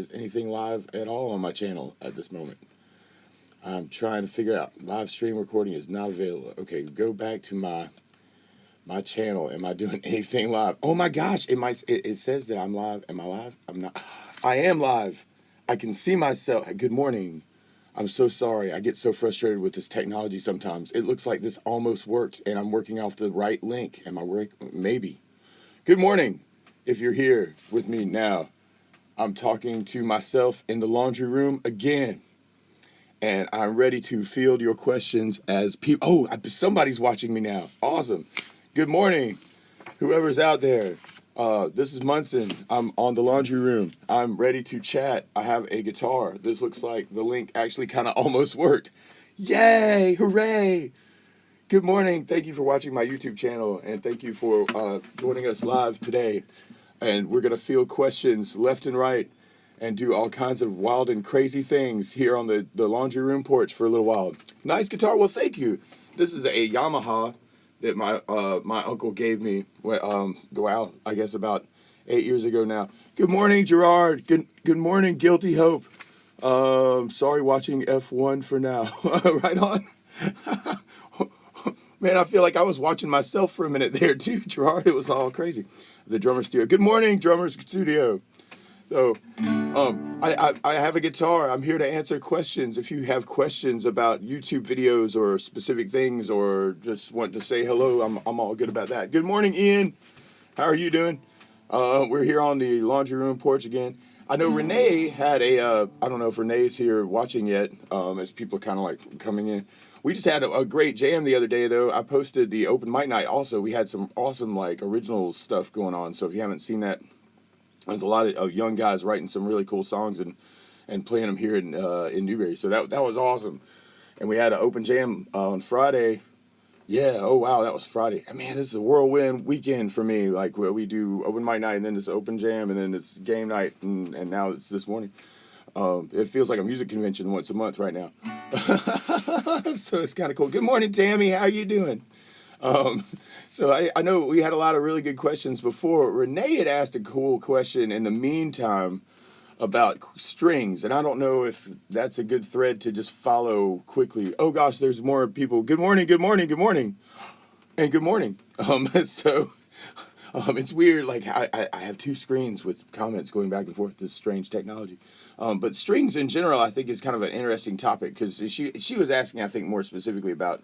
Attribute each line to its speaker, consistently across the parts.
Speaker 1: is anything live at all on my channel at this moment. I'm trying to figure out. Live stream recording is not available. Okay, go back to my channel. Am I doing anything live? Oh my gosh, it says that I'm live. Am I live? I'm not. I am live. I can see myself. Good morning. I'm so sorry. I get so frustrated with this technology sometimes. It looks like this almost worked and I'm working off the right link. Am I working? Maybe. Good morning. If you're here with me now, I'm talking to myself in the laundry room again. And I'm ready to field your questions as people. Oh, somebody's watching me now. Awesome. Good morning, whoever's out there. This is Munson. I'm on the laundry room. I'm ready to chat. I have a guitar. This looks like the link actually kind of almost worked. Yay! Hooray! Good morning. Thank you for watching my YouTube channel, and thank you for joining us live today. And we're going to field questions left and right and do all kinds of wild and crazy things here on the laundry room porch for a little while. Nice guitar. Well, thank you. This is a Yamaha that my uncle gave me, wow, I guess about 8 years ago now. Good morning, Gerard. Good morning, Guilty Hope. Sorry, watching F1 for now. Right on. Man, I feel like I was watching myself for a minute there too, Gerard. It was all crazy. The Drummer Studio. Good morning, Drummer Studio. So, I have a guitar. I'm here to answer questions. If you have questions about YouTube videos or specific things, or just want to say hello, I'm all good about that. Good morning, Ian. How are you doing? We're here on the laundry room porch again. I know Renee had I don't know if Renee's here watching yet, as people are kind of like coming in. We just had a great jam the other day, though. I posted the open mic night also. We had some awesome, like, original stuff going on. So if you haven't seen that, there's a lot of young guys writing some really cool songs and playing them here in Newberry. So that was awesome. And we had an open jam on Friday. Yeah, oh wow, that was Friday. Man, this is a whirlwind weekend for me. Like, where we do open mic night, and then it's open jam, and then it's game night, and now it's this morning. It feels like a music convention once a month right now. So it's kind of cool. Good morning, Tammy. How you doing? So I know we had a lot of really good questions before. Renee had asked a cool question in the meantime about strings, and I don't know if that's a good thread to just follow quickly. Oh gosh, there's more people. Good morning, good morning, good morning, and good morning. It's weird. Like I have two screens with comments going back and forth. This strange technology. But strings in general, I think, is kind of an interesting topic because she was asking, I think, more specifically about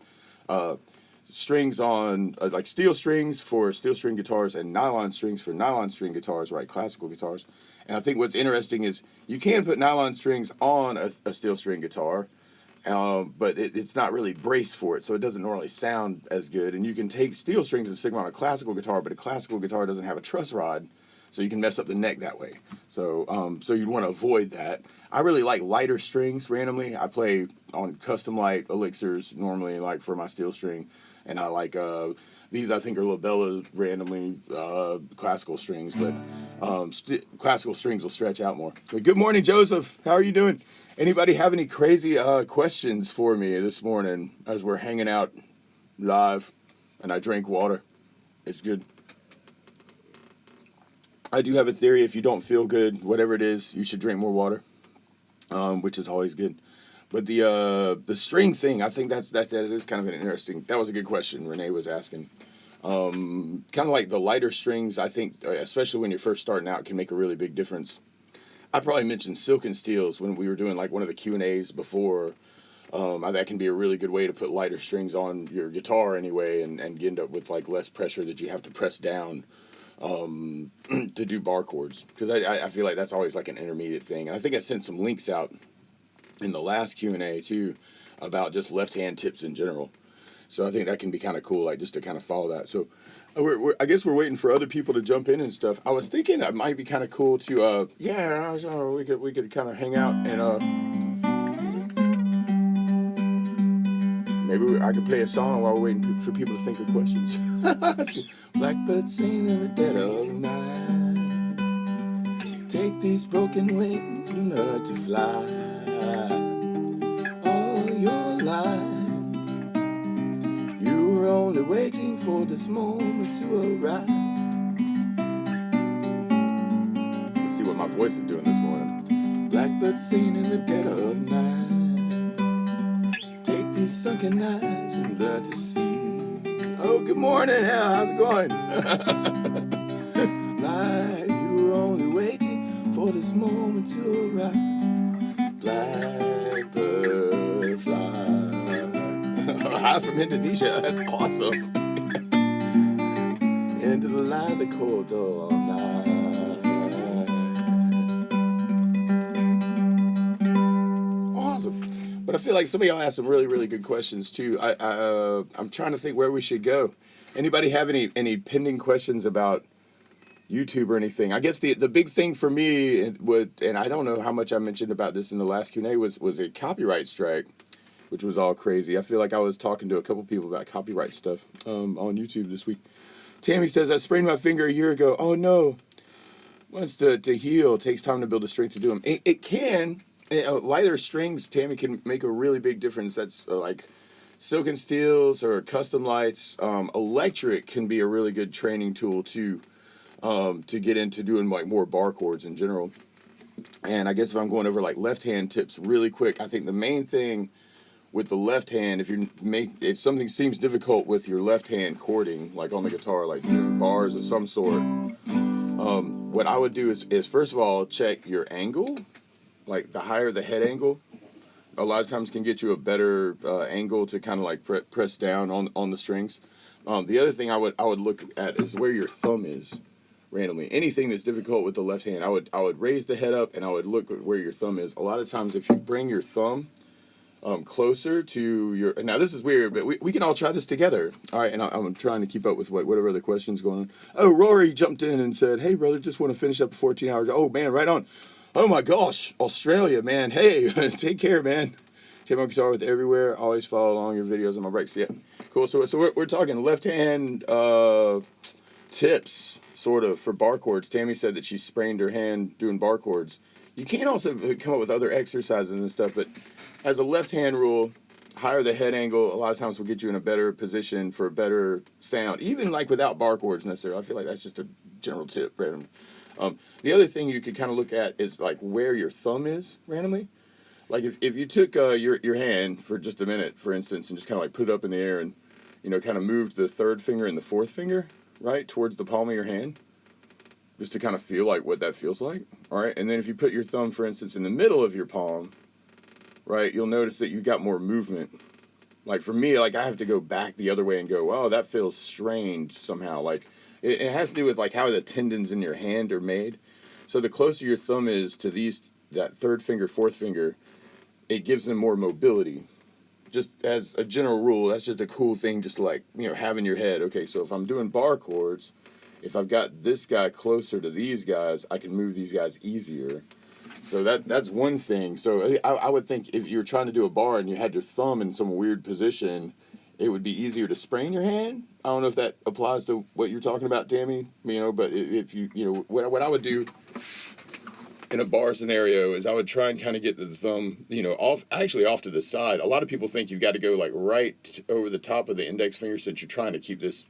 Speaker 1: strings on like steel strings for steel string guitars and nylon strings for nylon string guitars, right? Classical guitars. And I think what's interesting is you can put nylon strings on a steel string guitar, but it's not really braced for it, so it doesn't normally sound as good. And you can take steel strings and stick them on a classical guitar, but a classical guitar doesn't have a truss rod, so you can mess up the neck that way. So so you'd want to avoid that. I really like lighter strings randomly. I play on custom light elixirs normally, like for my steel string, and I like these, I think, are Labella randomly classical strings, but classical strings will stretch out more. But good morning, Joseph. How are you doing? Anybody have any crazy questions for me this morning as we're hanging out live and I drink water? It's good. I do have a theory. If you don't feel good, whatever it is, you should drink more water, which is always good. But the string thing, I think that is kind of an interesting. That was a good question Renee was asking. Kind of like the lighter strings, I think, especially when you're first starting out, can make a really big difference. I probably mentioned silken steels when we were doing like one of the Q&As before. That can be a really good way to put lighter strings on your guitar anyway, and you end up with like less pressure that you have to press down to do bar chords. Because I feel like that's always like an intermediate thing. And I think I sent some links out in the last Q&A too about just left-hand tips in general. So I think that can be kind of cool, like just to kind of follow that. So I guess we're waiting for other people to jump in and stuff. I was thinking it might be kind of cool to we could kind of hang out and maybe I could play a song while we're waiting for people to think of questions. Blackbird singing in the dead of the night. Take these broken wings and learn to fly. All your life you were only waiting for this moment to arise. Let's see what my voice is doing this morning. but singing in the dead of night. Take these sunken eyes and learn to see. Oh, good morning, Al. How's it going? Like you were only waiting for this moment to arrive. Blackbird fly. Hi from Indonesia. That's awesome. Into the light of the cold all night. Awesome. But I feel like some of y'all asked some really, really good questions too. I'm trying to think where we should go. Anybody have any pending questions about YouTube or anything? I guess the big thing for me would, and I don't know how much I mentioned about this in the last Q&A, was a copyright strike, which was all crazy. I feel like I was talking to a couple people about copyright stuff on YouTube this week. Tammy says, I sprained my finger a year ago. Oh no. Once to heal, it takes time to build the strength to do them. It can. Lighter strings, Tammy, can make a really big difference. That's like silken steels or custom lights. Electric can be a really good training tool too, to get into doing like more bar chords in general. And I guess if I'm going over like left hand tips really quick, I think the main thing with the left hand, if something seems difficult with your left hand chording, like on the guitar, like doing bars of some sort, what I would do is first of all check your angle, like the higher the head angle. A lot of times can get you a better angle to kind of like press down on the strings. The other thing I would look at is where your thumb is. Randomly, anything that's difficult with the left hand, I would raise the head up and I would look at where your thumb is. A lot of times, if you bring your thumb closer to your, now this is weird, but we can all try this together. All right, and I'm trying to keep up with whatever other questions going on. Oh, Rory jumped in and said, hey brother, just want to finish up 14 hours. Oh man, right on. Oh my gosh, Australia, man. Hey, take care, man. Take my guitar with everywhere. Always follow along your videos on my breaks. Yeah, cool. So we're talking left hand tips, sort of, for bar chords. Tammy said that she sprained her hand doing bar chords. You can also come up with other exercises and stuff, but as a left-hand rule, higher the head angle, a lot of times will get you in a better position for a better sound, even like without bar chords necessarily. I feel like that's just a general tip randomly. The other thing you could kind of look at is like where your thumb is randomly. Like if you took your hand for just a minute, for instance, and just kind of like put it up in the air and, kind of moved the third finger and the fourth finger, right, towards the palm of your hand, just to kind of feel like what that feels like. All right, and then if you put your thumb, for instance, in the middle of your palm, right, you'll notice that you've got more movement. Like for me, like I have to go back the other way and go, oh, that feels strained somehow. Like it has to do with like how the tendons in your hand are made. So the closer your thumb is to that third finger, fourth finger, it gives them more mobility. Just as a general rule, that's just a cool thing, just like, have in your head. Okay, so if I'm doing bar chords, if I've got this guy closer to these guys, I can move these guys easier. So that's one thing. So I would think if you were trying to do a bar and you had your thumb in some weird position, it would be easier to sprain your hand. I don't know if that applies to what you're talking about, Tammy. But if what I would do in a bar scenario is I would try and kind of get the thumb, off to the side. A lot of people think you've got to go like right over the top of the index finger since you're trying to keep this,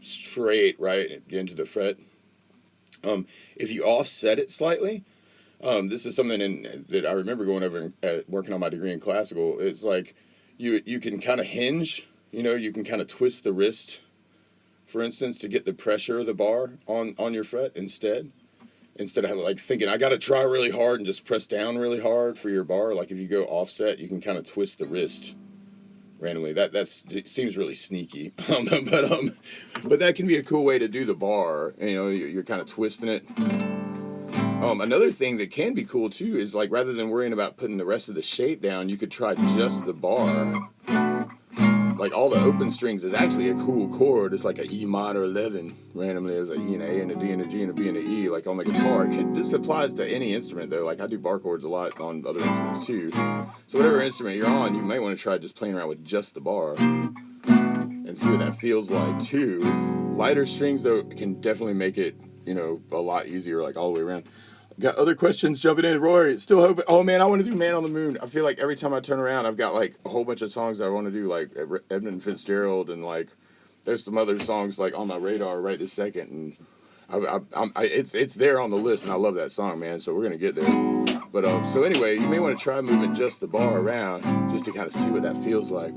Speaker 1: straight right into the fret. If you offset it slightly, this is something that I remember going over and working on my degree in classical. It's like you can kind of hinge, you can kind of twist the wrist, for instance, to get the pressure of the bar on your fret instead of like thinking I got to try really hard and just press down really hard for your bar. Like if you go offset, you can kind of twist the wrist randomly. It seems really sneaky, but that can be a cool way to do the bar. You're kind of twisting it. Another thing that can be cool too is like rather than worrying about putting the rest of the shape down, you could try just the bar. Like all the open strings is actually a cool chord. It's like a E minor 11 randomly. There's an E and a A and a D and a G and a B and a E like on the guitar. This applies to any instrument though. Like I do bar chords a lot on other instruments too. So whatever instrument you're on, you might want to try just playing around with just the bar and see what that feels like too. Lighter strings though can definitely make it, a lot easier like all the way around. Got other questions jumping in. Roy, still hoping. Oh man, I want to do Man on the Moon. I feel like every time I turn around, I've got like a whole bunch of songs that I want to do, like Edmund Fitzgerald, and like there's some other songs like on my radar right this second, and it's there on the list, and I love that song, man. So we're gonna get there. But so anyway, you may want to try moving just the bar around just to kind of see what that feels like.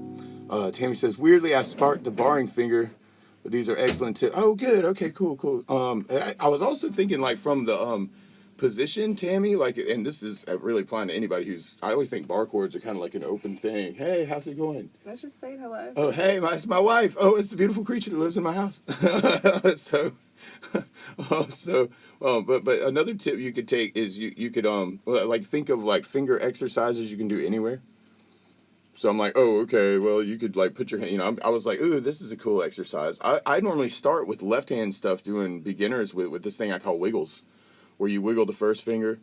Speaker 1: Tammy says, weirdly, I sparked the barring finger, but these are excellent tips. Oh, good. Okay, cool. I was also thinking like from the position, Tammy, like, and this is really applying to anybody who's, I always think bar chords are kind of like an open thing. Hey, how's it going?
Speaker 2: Let's just say hello.
Speaker 1: Oh, hey, it's my wife. Oh, it's the beautiful creature that lives in my house. So, but another tip you could take is you could like think of like finger exercises you can do anywhere. So I'm like, oh, okay, well, you could like put your hand, I was like, ooh, this is a cool exercise. I normally start with left hand stuff doing beginners with this thing I call wiggles, where you wiggle the first finger,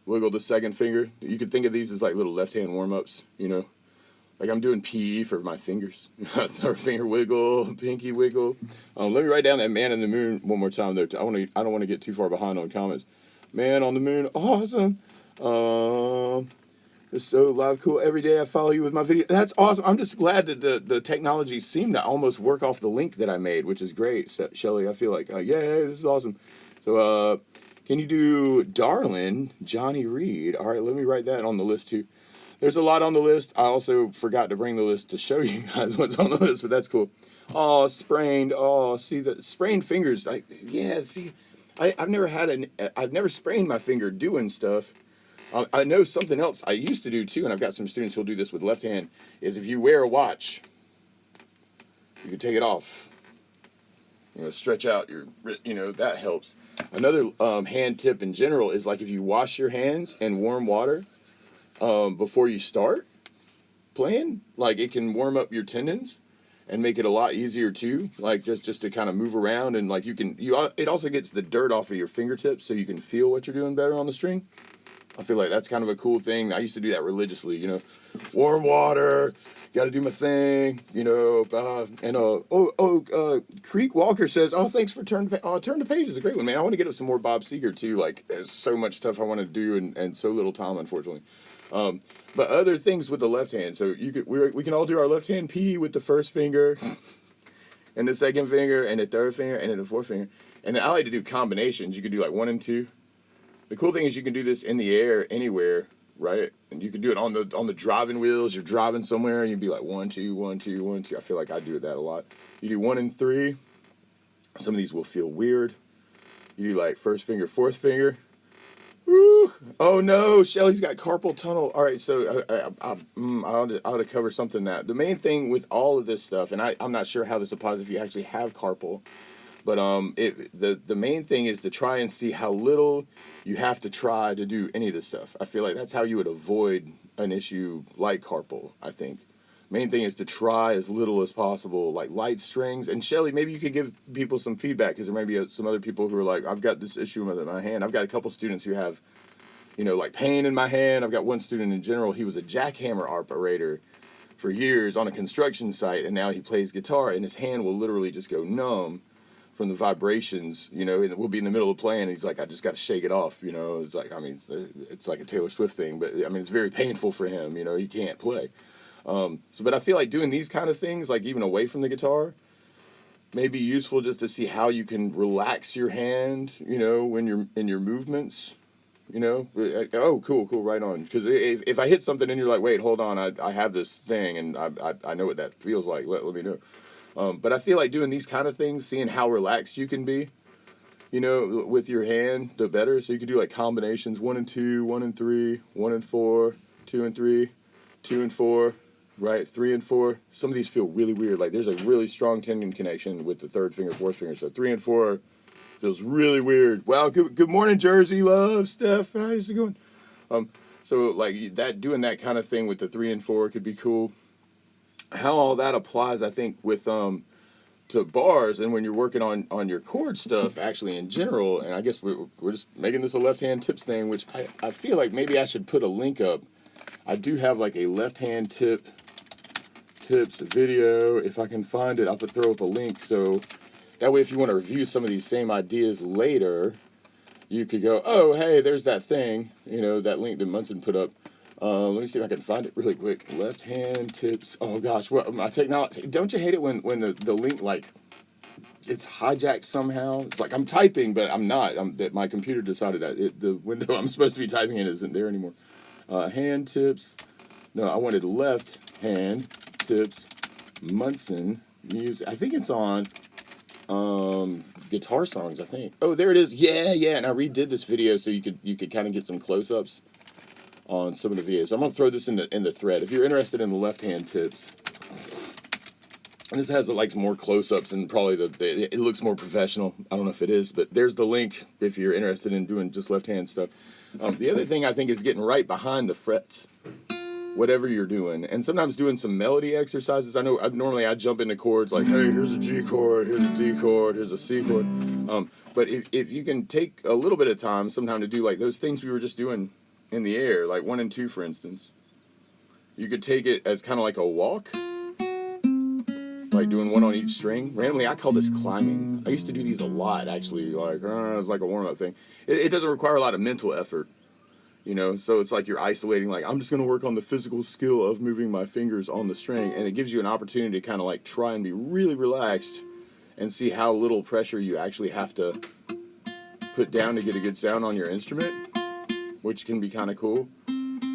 Speaker 1: wiggle the second finger. You could think of these as like little left hand warm ups, Like I'm doing PE for my fingers. Third finger wiggle, pinky wiggle. Let me write down that Man on the Moon one more time though. I don't want to get too far behind on comments. Man on the Moon, awesome. It's so live, cool. Every day I follow you with my video. That's awesome. I'm just glad that the technology seemed to almost work off the link that I made, which is great. So, Shelly, I feel like, yay, this is awesome. So, can you do Darlin' Johnny Reed? All right, let me write that on the list too. There's a lot on the list. I also forgot to bring the list to show you guys what's on the list, but that's cool. Oh, sprained. Oh, see the sprained fingers. I've never sprained my finger doing stuff. I know something else I used to do too, and I've got some students who'll do this with left hand, is if you wear a watch, you can take it off. Stretch out that helps. Another hand tip in general is like if you wash your hands in warm water before you start playing, like it can warm up your tendons and make it a lot easier too, like just to kind of move around, and like it also gets the dirt off of your fingertips so you can feel what you're doing better on the string. I feel like that's kind of a cool thing. I used to do that religiously, warm water, got to do my thing, Creek Walker says, oh, thanks for Turn the Page is a great one, man. I want to get up some more Bob Seger too. Like there's so much stuff I want to do and so little time, unfortunately. But other things with the left hand. So we can all do our left hand P with the first finger and the second finger and the third finger and then the fourth finger. And then I like to do combinations. You could do like 1 and 2. The cool thing is you can do this in the air anywhere, right? And you can do it on the driving wheels. You're driving somewhere and you'd be like 1, 2, 1, 2, 1, 2. I feel like I do that a lot. You do 1 and 3. Some of these will feel weird. You do like first finger, fourth finger. Woo! Oh no, Shelly's got carpal tunnel. All right, so I ought to cover something that the main thing with all of this stuff, and I'm not sure how this applies if you actually have carpal. But the main thing is to try and see how little you have to try to do any of this stuff. I feel like that's how you would avoid an issue like carpal, I think. Main thing is to try as little as possible, like light strings. And Shelly, maybe you could give people some feedback, because there may be some other people who are like, I've got this issue with my hand. I've got a couple students who have, like pain in my hand. I've got one student in general, he was a jackhammer operator for years on a construction site, and now he plays guitar, and his hand will literally just go numb from the vibrations, and we'll be in the middle of playing, and he's like, I just got to shake it off, It's like, it's like a Taylor Swift thing, but it's very painful for him, he can't play. But I feel like doing these kind of things, like even away from the guitar, may be useful just to see how you can relax your hand, when you're in your movements, Oh, cool, right on. Because if I hit something and you're like, wait, hold on, I have this thing, and I know what that feels like, let me know. But I feel like doing these kind of things, seeing how relaxed you can be, with your hand, the better. So you can do like combinations, 1 and 2, 1 and 3, 1 and 4, 2 and 3, 2 and 4, right? 3 and 4. Some of these feel really weird. Like there's a really strong tendon connection with the third finger, fourth finger. So 3 and 4 feels really weird. Wow, good morning, Jersey love, Steph. How's it going? So like doing that kind of thing with the 3 and 4 could be cool. How all that applies, I think, with to bars and when you're working on your chord stuff, actually in general, and I guess we're just making this a left-hand tips thing, which I feel like maybe I should put a link up. I do have like a left-hand tips video. If I can find it, I'll throw up a link. So that way, if you want to review some of these same ideas later, you could go, oh, hey, there's that thing, that link that Munson put up. Let me see if I can find it really quick. Left hand tips. Oh gosh, what my technology? Don't you hate it when the link like it's hijacked somehow. It's like I'm typing, but I'm not. My computer decided that the window I'm supposed to be typing in isn't there anymore. Hand tips. No, I wanted left hand tips. Munson music. I think it's on guitar songs. I think. Oh, there it is. Yeah. And I redid this video so you could kind of get some close-ups on some of the videos. I'm gonna throw this in the thread if you're interested in the left hand tips. And this has like more close-ups and probably it looks more professional. I don't know if it is, but there's the link if you're interested in doing just left-hand stuff. The other thing I think is getting right behind the frets, whatever you're doing, and sometimes doing some melody exercises. I know normally I jump into chords like, hey, here's a G chord, here's a D chord, here's a C chord. But if you can take a little bit of time sometime to do like those things we were just doing in the air, like 1 and 2, for instance, you could take it as kind of like a walk. Like doing one on each string. Randomly, I call this climbing. I used to do these a lot, actually. Like, it's like a warm-up thing. It doesn't require a lot of mental effort, you know? So it's like you're isolating, like, I'm just going to work on the physical skill of moving my fingers on the string. And it gives you an opportunity to kind of like try and be really relaxed and see how little pressure you actually have to put down to get a good sound on your instrument, which can be kind of cool.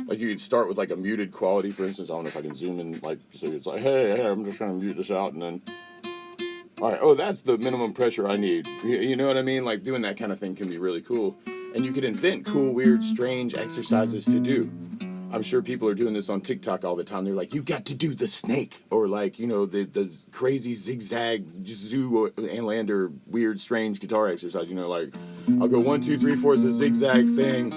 Speaker 1: Like you could start with like a muted quality, for instance. I don't know if I can zoom in, like, so it's like, hey, I'm just trying to mute this out, and then, all right, oh, that's the minimum pressure I need. You know what I mean? Like doing that kind of thing can be really cool, and you could invent cool, weird, strange exercises to do. I'm sure people are doing this on TikTok all the time. They're like, you got to do the snake, or like, you know, the crazy zigzag zoo and lander weird, strange guitar exercise. You know, like I'll go 1, 2, 3, 4 is a zigzag thing.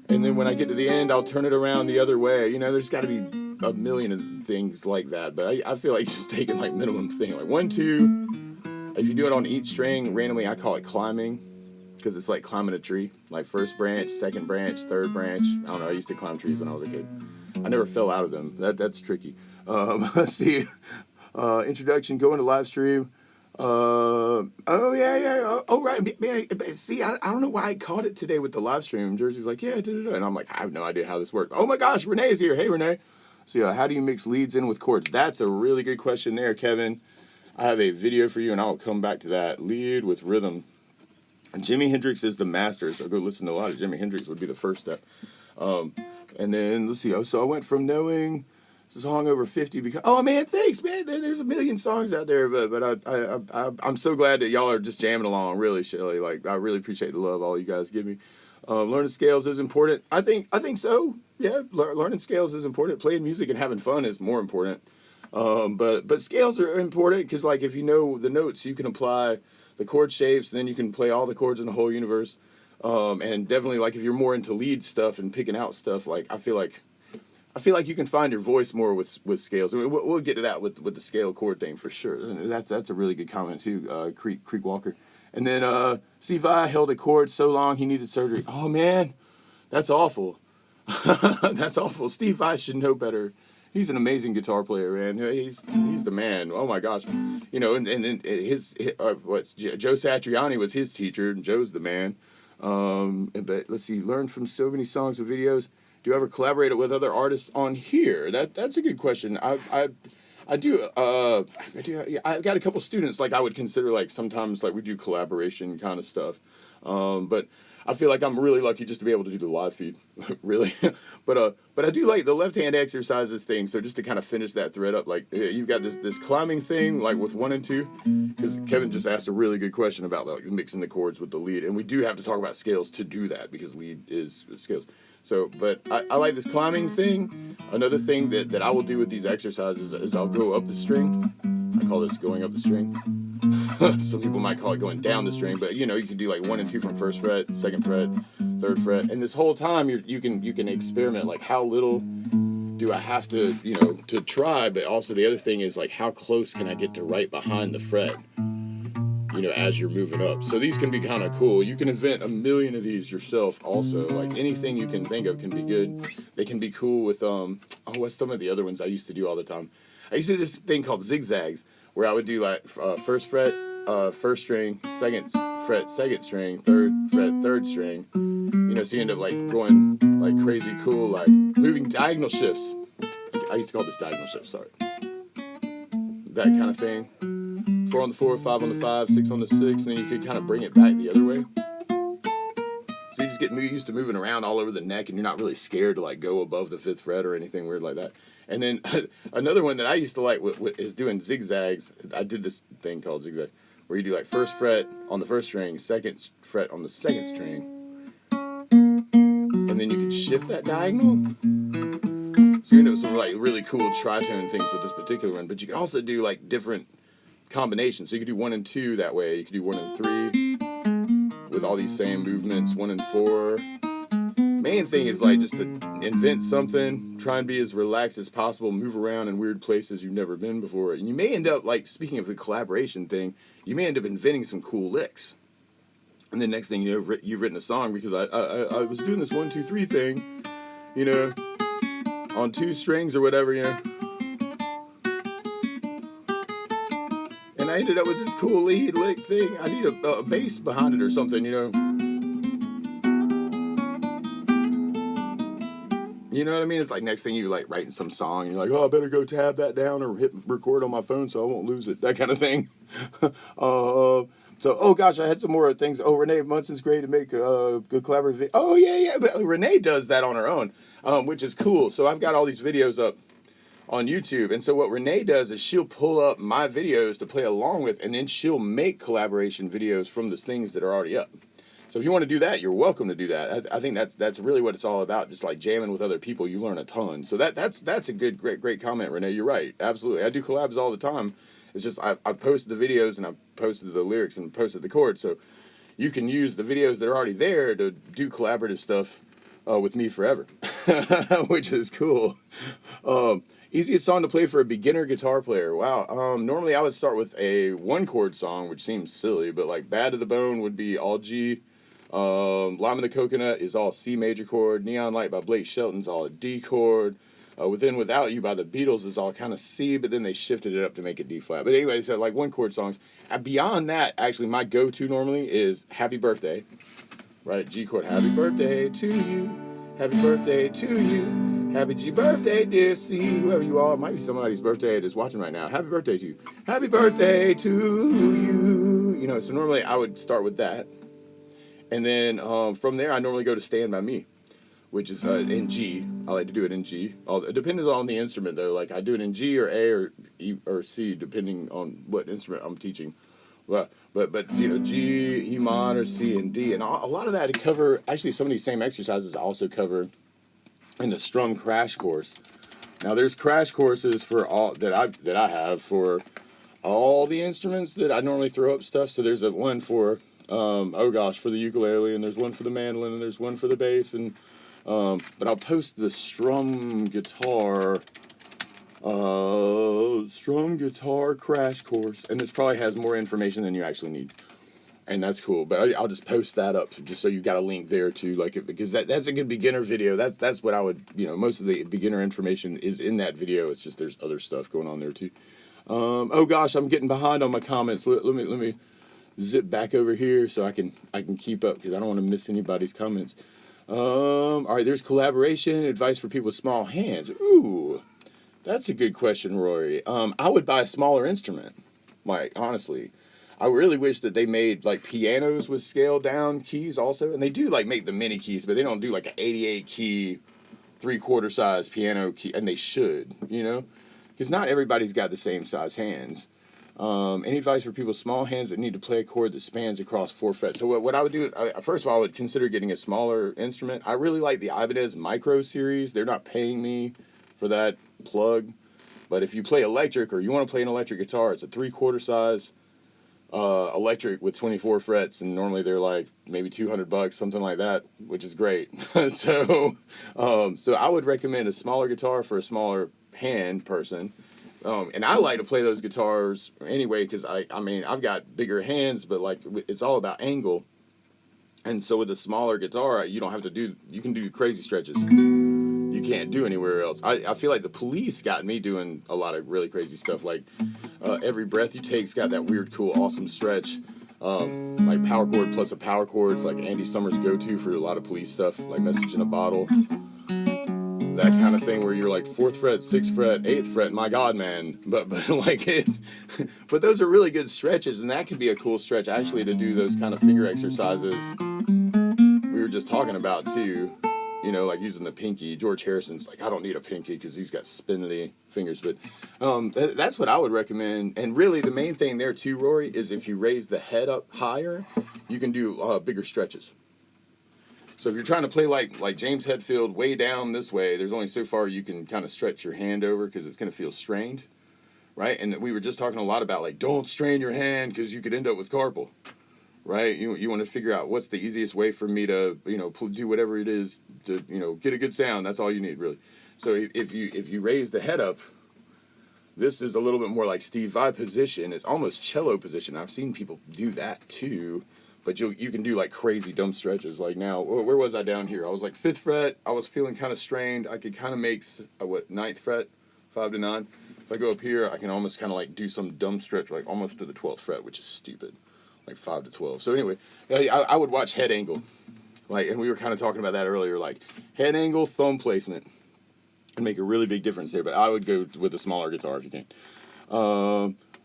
Speaker 1: And then when I get to the end, I'll turn it around the other way. You know, there's got to be a million of things like that. But I feel like just taking like minimum thing. Like 1, 2. If you do it on each string, randomly, I call it climbing. Because it's like climbing a tree. Like first branch, second branch, third branch. I don't know. I used to climb trees when I was a kid. I never fell out of them. That's tricky. Let's see. Introduction, go into live stream. Oh right, man. See, I don't know why I caught it today with the live stream. Jersey's like, yeah, and I'm like, I have no idea how this works. Oh my gosh, Renee's here. Hey, Renee. So how do you mix leads in with chords? That's a really good question there, Kevin. I have a video for you, and I'll come back to that. Lead with rhythm. Jimi Hendrix is the master, so go listen to a lot of Jimi Hendrix would be the first step. And then let's see. Oh, so I went from knowing song over 50 because, oh man, thanks, man. There's a million songs out there, but I'm so glad that y'all are just jamming along. Really, Shelly, like I really appreciate the love all you guys give me. Learning scales is important. I think so. Yeah, learning scales is important. Playing music and having fun is more important. But scales are important because like if you know the notes, you can apply the chord shapes, and then you can play all the chords in the whole universe. And definitely like if you're more into lead stuff and picking out stuff, like I feel like you can find your voice more with scales. I mean, we'll get to that with the scale chord thing for sure. That's a really good comment too, Creek Walker. And then Steve I held a chord so long he needed surgery. Oh man, that's awful. That's awful. Steve I should know better. He's an amazing guitar player, man. He's the man. Oh my gosh, you know. And his Joe Satriani was his teacher, and Joe's the man. But let's see, learned from so many songs and videos. Do you ever collaborate with other artists on here? That's a good question. I do. I've got a couple students like I would consider like sometimes like we do collaboration kind of stuff. But I feel like I'm really lucky just to be able to do the live feed, really. But I do like the left hand exercises thing. So just to kind of finish that thread up, like you've got this climbing thing, like with 1 and 2, because Kevin just asked a really good question about like mixing the chords with the lead, and we do have to talk about scales to do that because lead is scales. So, but I like this climbing thing. Another thing that I will do with these exercises is I'll go up the string. I call this going up the string. Some people might call it going down the string, but you know, you can do like 1 and 2 from first fret, second fret, third fret, and this whole time you can experiment like how little do I have to, you know, to try, but also the other thing is like how close can I get to right behind the fret, you know, as you're moving up. So these can be kind of cool. You can invent a million of these yourself also. Like anything you can think of can be good. They can be cool with what's some of the other ones I used to do all the time. I used to do this thing called zigzags, where I would do like first fret, first string, second fret, second string, third fret, third string. You know, so you end up like going like crazy cool, like moving diagonal shifts. I used to call this diagonal shifts, sorry. That kind of thing. 4 on the 4, 5 on the 5, 6 on the 6, and then you could kind of bring it back the other way. So you just get used to moving around all over the neck, and you're not really scared to like go above the 5th fret or anything weird like that. And then another one that I used to like is doing zigzags. I did this thing called zigzags, where you do like 1st fret on the 1st string, 2nd fret on the 2nd string, and then you can shift that diagonal. So you end up with some like really cool tritone things with this particular one. But you can also do like different combinations. So you could do 1 and 2 that way. You could do 1 and 3 with all these same movements. 1 and 4. Main thing is like just to invent something, try and be as relaxed as possible, move around in weird places you've never been before. And you may end up, like, speaking of the collaboration thing, you may end up inventing some cool licks. And then next thing you know, you've written a song because I was doing this 1, 2, 3 thing, you know, on 2 strings or whatever, you know. And I ended up with this cool lead lick thing. I need a bass behind it or something, you know. You know what I mean? It's like next thing you're like writing some song and you're like, oh, I better go tab that down or hit record on my phone so I won't lose it. That kind of thing. So, oh gosh, I had some more things. Oh, Renee Munson's great to make a good collaborative video. Oh, yeah. But Renee does that on her own, which is cool. So I've got all these videos up on YouTube. And so what Renee does is she'll pull up my videos to play along with, and then she'll make collaboration videos from the things that are already up. So if you want to do that, you're welcome to do that. I think that's really what it's all about. Just like jamming with other people, you learn a ton. So that's a good, great comment, Renee. You're right. Absolutely. I do collabs all the time. It's just I posted the videos and I posted the lyrics and posted the chords. So you can use the videos that are already there to do collaborative stuff with me forever, which is cool. Easiest song to play for a beginner guitar player. Wow. Normally I would start with a 1-chord song, which seems silly, but like Bad to the Bone would be all G. Lime of the Coconut is all C major chord. Neon Light by Blake Shelton's all a D chord. Within Without You by the Beatles is all kind of C, but then they shifted it up to make it D flat. But anyway, so like 1-chord songs. Beyond that, actually, my go-to normally is Happy Birthday. Right, G chord. Happy birthday to you. Happy birthday to you. Happy G birthday, dear C. Whoever you are, it might be somebody's birthday that's watching right now. Happy birthday to you. Happy birthday to you. You know, so normally I would start with that. And then from there, I normally go to Stand By Me, which is in G. I like to do it in G. It depends on the instrument, though. Like, I do it in G or A or E or C, depending on what instrument I'm teaching. But you know, G, E minor, C, and D. And a lot of that to cover, actually, some of these same exercises I also cover in the strum crash course. Now, there's crash courses for all that I have for all the instruments that I normally throw up stuff. So there's one for oh gosh, for the ukulele, and there's one for the mandolin, and there's one for the bass, and but I'll post the strum guitar crash course, and this probably has more information than you actually need, and that's cool. But I'll just post that up just so you got a link there too, like because that's a good beginner video. That's what I would, you know, most of the beginner information is in that video. It's just there's other stuff going on there too. Oh gosh, I'm getting behind on my comments. Let me zip back over here so I can keep up because I don't want to miss anybody's comments. All right, there's collaboration advice for people with small hands. Ooh, that's a good question, Rory. I would buy a smaller instrument. Like, honestly, I really wish that they made like pianos with scaled down keys also, and they do like make the mini keys, but they don't do like an 88 key 3/4 size piano key, and they should, you know, because not everybody's got the same size hands. Any advice for people with small hands that need to play a chord that spans across 4 frets? So what I would do, first of all, I would consider getting a smaller instrument. I really like the Ibanez Micro series. They're not paying me for that plug. But if you play electric or you want to play an electric guitar, it's a 3/4 size electric with 24 frets, and normally they're like maybe $200, something like that, which is great. So I would recommend a smaller guitar for a smaller hand person. And I like to play those guitars anyway because I mean I've got bigger hands, but like it's all about angle. And so with a smaller guitar, you can do crazy stretches you can't do anywhere else. I feel like the Police got me doing a lot of really crazy stuff. Like Every Breath You Take's got that weird, cool, awesome stretch. Like power chord plus a power chord's like Andy Summers' go-to for a lot of Police stuff, like Message in a Bottle. that kind of thing where you're like 4th fret, 6th fret, 8th fret, my God, man. But like it, but those are really good stretches, and that can be a cool stretch actually to do those kind of finger exercises we were just talking about too. You know, like using the pinky. George Harrison's like, I don't need a pinky because he's got spindly fingers. But that's what I would recommend. And really, the main thing there too, Rory, is if you raise the head up higher, you can do bigger stretches. So if you're trying to play like James Hetfield way down this way, there's only so far you can kind of stretch your hand over because it's going to feel strained, right? And we were just talking a lot about like, don't strain your hand because you could end up with carpal. Right, you want to figure out what's the easiest way for me to, you know, do whatever it is to, you know, get a good sound. That's all you need, really. So if you raise the head up, this is a little bit more like Steve Vai position. It's almost cello position. I've seen people do that too, but you can do like crazy dumb stretches. Like now, where was I down here? I was like 5th fret. I was feeling kind of strained. I could kind of make 9th fret, 5 to 9. If I go up here, I can almost kind of like do some dumb stretch, like almost to the 12th fret, which is stupid. Like 5 to 12. So anyway, I would watch head angle, like, and we were kind of talking about that earlier, like head angle, thumb placement, and make a really big difference there. But I would go with a smaller guitar if you can.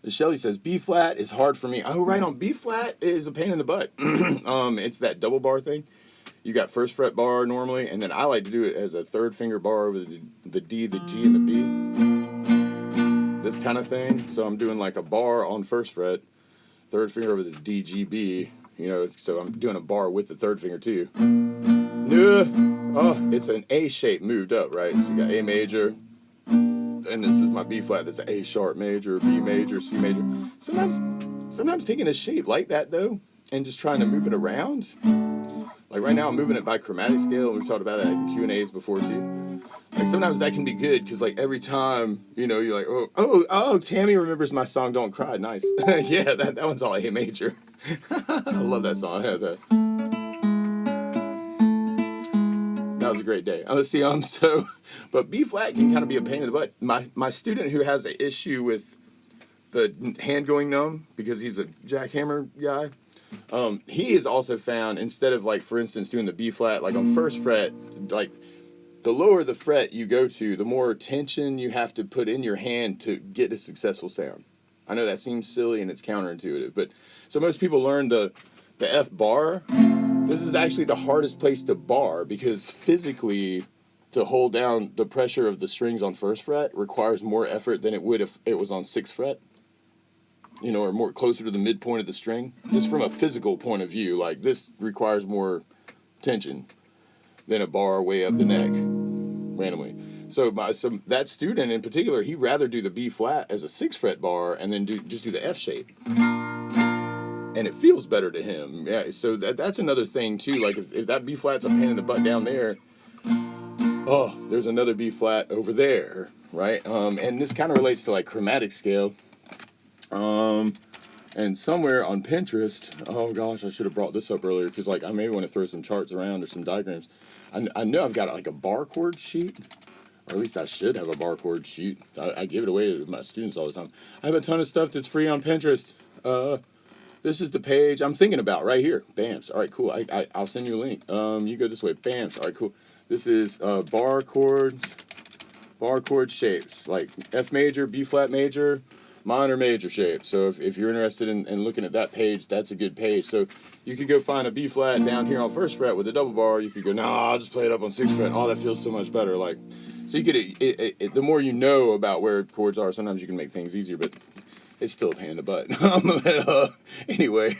Speaker 1: Shelly says B flat is hard for me. Oh, right on. B flat is a pain in the butt. It's that double bar thing. You got 1st fret bar normally, and then I like to do it as a 3rd finger bar over the D, the G, and the B. This kind of thing. So I'm doing like a bar on 1st fret. 3rd finger over the D, G, B, you know, so I'm doing a bar with the 3rd finger too. Oh, it's an A shape moved up, right? So you got A major, and this is my B flat, that's an A sharp major, B major, C major. Sometimes taking a shape like that though, and just trying to move it around. Like right now I'm moving it by chromatic scale, we've talked about that in Q&As before too. Like sometimes that can be good because like every time, you know, you're like, oh, Tammy remembers my song Don't Cry. Nice. Yeah, that one's all A major. I love that song. I had that. That was a great day. Let's see, but B flat can kind of be a pain in the butt. My student who has an issue with the hand going numb because he's a jackhammer guy, he has also found instead of like, for instance, doing the B flat, like on 1st fret, like the lower the fret you go to, the more tension you have to put in your hand to get a successful sound. I know that seems silly and it's counterintuitive, but so most people learn the F bar. This is actually the hardest place to bar because physically to hold down the pressure of the strings on 1st fret requires more effort than it would if it was on 6th fret. You know, or more closer to the midpoint of the string. Just from a physical point of view, like this requires more tension than a bar way up the neck, randomly. So that student in particular, he'd rather do the B flat as a 6th fret bar and then just do the F shape, and it feels better to him. Yeah. So that's another thing too. Like if that B flat's a pain in the butt down there, oh, there's another B flat over there, right? And this kind of relates to like chromatic scale. And somewhere on Pinterest, oh gosh, I should have brought this up earlier because like I may want to throw some charts around or some diagrams. I know I've got like a bar chord sheet, or at least I should have a bar chord sheet. I give it away to my students all the time. I have a ton of stuff that's free on Pinterest. This is the page I'm thinking about right here. BAMS. All right, cool. I'll send you a link. You go this way. BAMS. All right, cool. This is bar chord shapes like F major, B flat major, minor major shape. So if you're interested in looking at that page, that's a good page. So you could go find a B flat down here on 1st fret with a double bar. You could go, I'll just play it up on 6th fret. Oh, that feels so much better. Like, so you could, the more you know about where chords are, sometimes you can make things easier, but it's still a pain in the butt. But, anyway,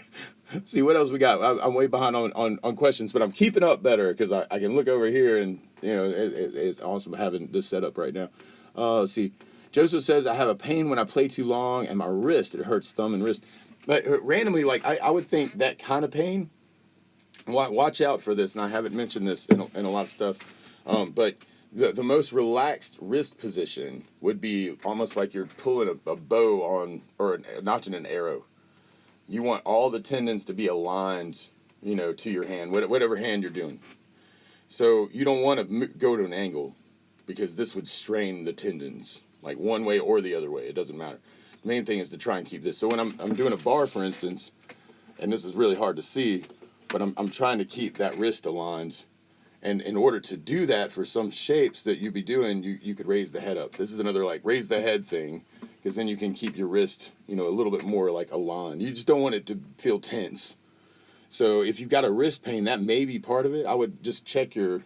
Speaker 1: see what else we got. I'm way behind on questions, but I'm keeping up better because I can look over here and, you know, it's awesome having this set up right now. Let's see. Joseph says, I have a pain when I play too long and my wrist, it hurts thumb and wrist. But randomly, like, I would think that kind of pain, watch out for this, and I haven't mentioned this in a lot of stuff, but the most relaxed wrist position would be almost like you're pulling a bow on, or notching an arrow. You want all the tendons to be aligned, you know, to your hand, whatever hand you're doing. So you don't want to go to an angle because this would strain the tendons. Like one way or the other way, it doesn't matter. The main thing is to try and keep this. So when I'm doing a bar, for instance, and this is really hard to see, but I'm trying to keep that wrist aligned And in order to do that for some shapes that you'd be doing, you could raise the head up. This is another like raise the head thing, because then you can keep your wrist, you know, a little bit more like aligned. You just don't want it to feel tense. So if you've got a wrist pain, that may be part of it. I would just check your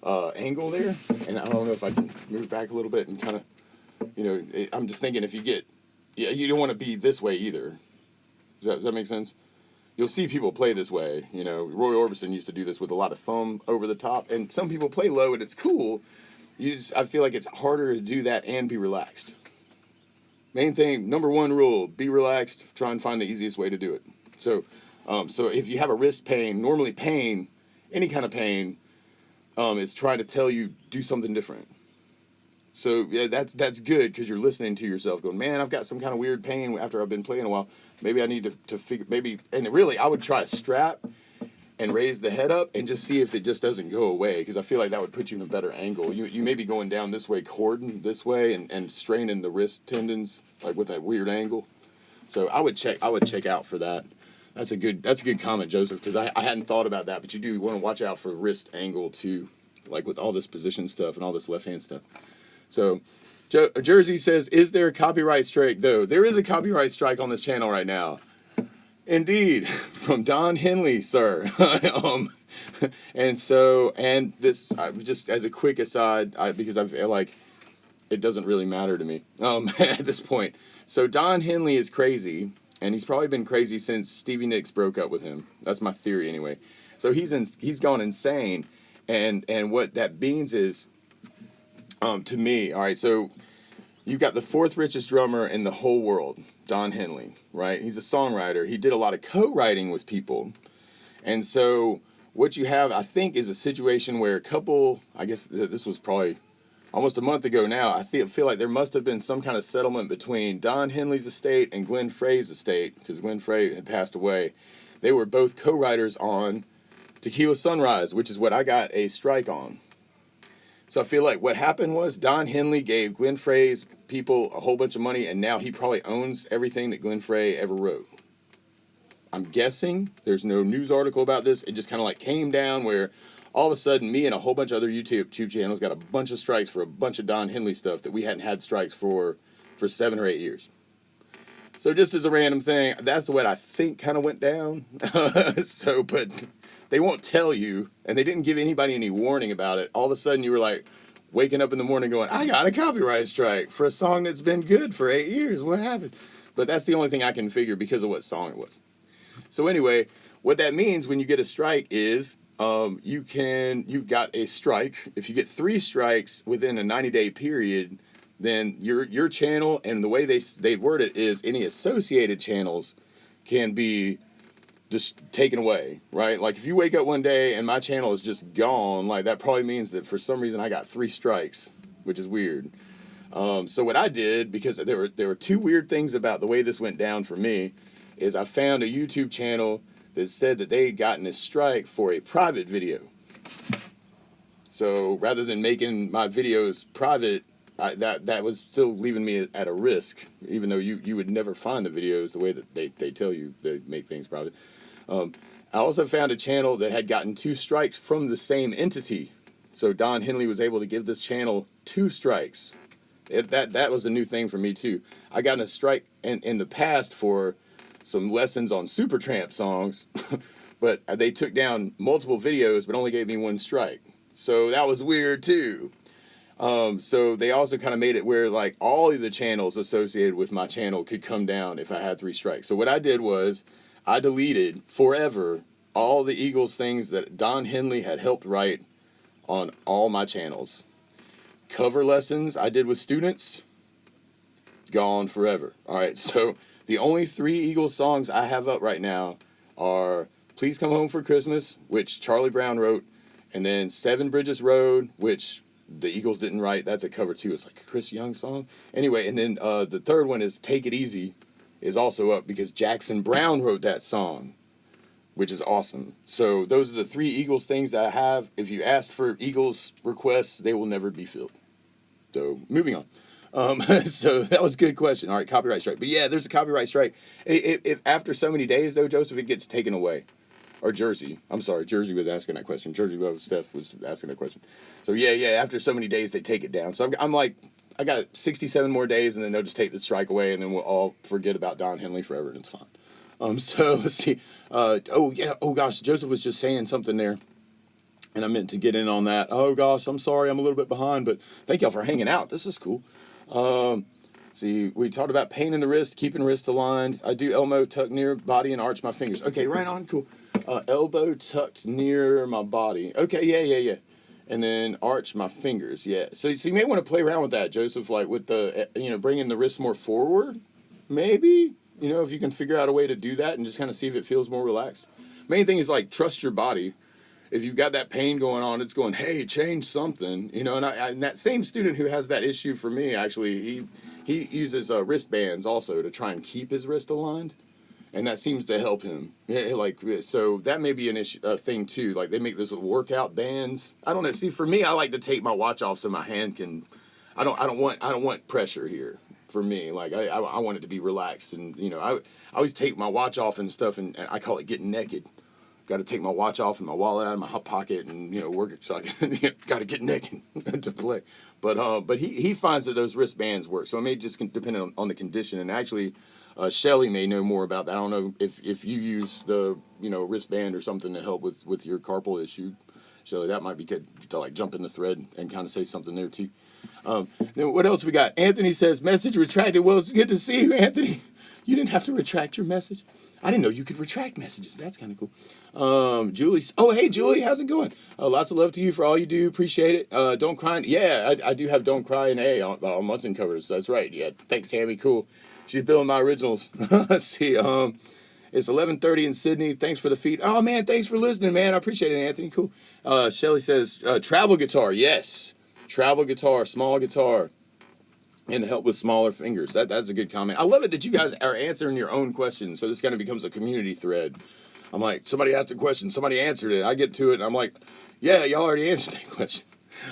Speaker 1: angle there. And I don't know if I can move back a little bit and kind of, you know, I'm just thinking if you get, yeah, you don't want to be this way either. Does that make sense? You'll see people play this way. You know, Roy Orbison used to do this with a lot of thumb over the top. And some people play low and it's cool. I feel like it's harder to do that and be relaxed. Main thing, number one rule, be relaxed. Try and find the easiest way to do it. So if you have a wrist pain, normally pain, any kind of pain, is trying to tell you do something different. So yeah, that's good because you're listening to yourself going, man, I've got some kind of weird pain after I've been playing a while. Maybe I need to figure, and really I would try a strap and raise the head up and just see if it just doesn't go away, because I feel like that would put you in a better angle. You may be going down this way, cording this way and straining the wrist tendons like with that weird angle. So I would check out for that. That's a good comment, Joseph, because I hadn't thought about that, but you do want to watch out for wrist angle too, like with all this position stuff and all this left hand stuff. So Jersey says, is there a copyright strike though? There is a copyright strike on this channel right now. Indeed, from Don Henley, sir. And this, just as a quick aside, because I feel like it doesn't really matter to me at this point. So Don Henley is crazy, and he's probably been crazy since Stevie Nicks broke up with him. That's my theory anyway. So he's gone insane, and what that means is, to me, all right, so you've got the fourth richest drummer in the whole world, Don Henley, right? He's a songwriter. He did a lot of co-writing with people. And so what you have, I think, is a situation where a couple, I guess this was probably almost a month ago now, I feel like there must have been some kind of settlement between Don Henley's estate and Glenn Frey's estate, because Glenn Frey had passed away. They were both co-writers on Tequila Sunrise, which is what I got a strike on. So I feel like what happened was Don Henley gave Glenn Frey's people a whole bunch of money, and now he probably owns everything that Glenn Frey ever wrote. I'm guessing. There's no news article about this. It just kind of like came down where all of a sudden me and a whole bunch of other YouTube channels got a bunch of strikes for a bunch of Don Henley stuff that we hadn't had strikes for 7 or 8 years. So just as a random thing, that's the way I think kind of went down. But they won't tell you, and they didn't give anybody any warning about it. All of a sudden you were like waking up in the morning going, I got a copyright strike for a song that's been good for 8 years. What happened? But that's the only thing I can figure because of what song it was. So anyway, what that means when you get a strike is you've got a strike. If you get 3 strikes within a 90-day period, then your channel, and the way they word it is any associated channels can be just taken away, right? Like if you wake up one day and my channel is just gone, like that probably means that for some reason I got 3 strikes, which is weird. So what I did, because there were 2 weird things about the way this went down for me, is I found a YouTube channel that said that they had gotten a strike for a private video. So rather than making my videos private, that was still leaving me at a risk, even though you would never find the videos the way that they tell you they make things private. I also found a channel that had gotten 2 strikes from the same entity. So Don Henley was able to give this channel 2 strikes. That was a new thing for me too. I got a strike in the past for some lessons on Supertramp songs, but they took down multiple videos but only gave me 1 strike. So that was weird too. So they also kind of made it where like all of the channels associated with my channel could come down if I had 3 strikes. So what I did was I deleted forever all the Eagles things that Don Henley had helped write on all my channels. Cover lessons I did with students, gone forever. All right, so the only 3 Eagles songs I have up right now are Please Come Home for Christmas, which Charlie Brown wrote, and then 7 Bridges Road, which the Eagles didn't write. That's a cover too. It's like a Chris Young song. Anyway, and then the third one is Take It Easy, is also up because Jackson Brown wrote that song, which is awesome. So those are the 3 Eagles things that I have. If you ask for Eagles requests, they will never be filled. So moving on. So that was a good question. All right, copyright strike. But yeah, there's a copyright strike. If after so many days though, Joseph, it gets taken away. or Jersey. I'm sorry, Jersey was asking that question. Jersey Love Steph was asking that question. So yeah. After so many days, they take it down. So I'm like, I got 67 more days, and then they'll just take the strike away, and then we'll all forget about Don Henley forever, and it's fine. So let's see. Oh gosh, Joseph was just saying something there, and I meant to get in on that. Oh gosh, I'm sorry, I'm a little bit behind, but thank y'all for hanging out. This is cool. See, we talked about pain in the wrist, keeping wrist aligned. I do elbow tucked near body and arch my fingers. Okay, right on, cool. Elbow tucked near my body. Okay, yeah. And then arch my fingers, yeah. So you may want to play around with that, Joseph, like with the, bringing the wrist more forward, maybe. If you can figure out a way to do that and just kind of see if it feels more relaxed. Main thing is like trust your body. If you've got that pain going on, it's going, hey, change something, And that same student who has that issue for me, actually, he uses wristbands also to try and keep his wrist aligned, and that seems to help him. So that may be an issue, a thing too. Like they make those little workout bands. I don't know. See, for me, I like to take my watch off so my hand can. I don't want pressure here. For me, like I want it to be relaxed, and I always take my watch off and stuff, and I call it getting naked. Got to take my watch off and my wallet out of my hip pocket and work it so I can got to get naked to play. But he finds that those wristbands work. So it may just depend on the condition. And actually, Shelly may know more about that. I don't know if you use the wristband or something to help with your carpal issue. Shelly, that might be good to like jump in the thread and kind of say something there too. Then what else we got? Anthony says message retracted. Well, it's good to see you, Anthony. You didn't have to retract your message. I didn't know you could retract messages. That's kind of cool. Julie. Oh, hey, Julie. How's it going? Lots of love to you for all you do. Appreciate it. Don't Cry. Yeah, I do have Don't Cry in A on Munson covers. That's right. Yeah. Thanks, Tammy. Cool. She's building my originals. Let's see. It's 11:30 in Sydney. Thanks for the feed. Oh, man. Thanks for listening, man. I appreciate it, Anthony. Cool. Shelly says travel guitar. Yes. Travel guitar. Small guitar. And help with smaller fingers. That's a good comment. I love it that you guys are answering your own questions. So this kind of becomes a community thread. I'm like, somebody asked a question, somebody answered it. I get to it, and I'm like, yeah, y'all already answered that question.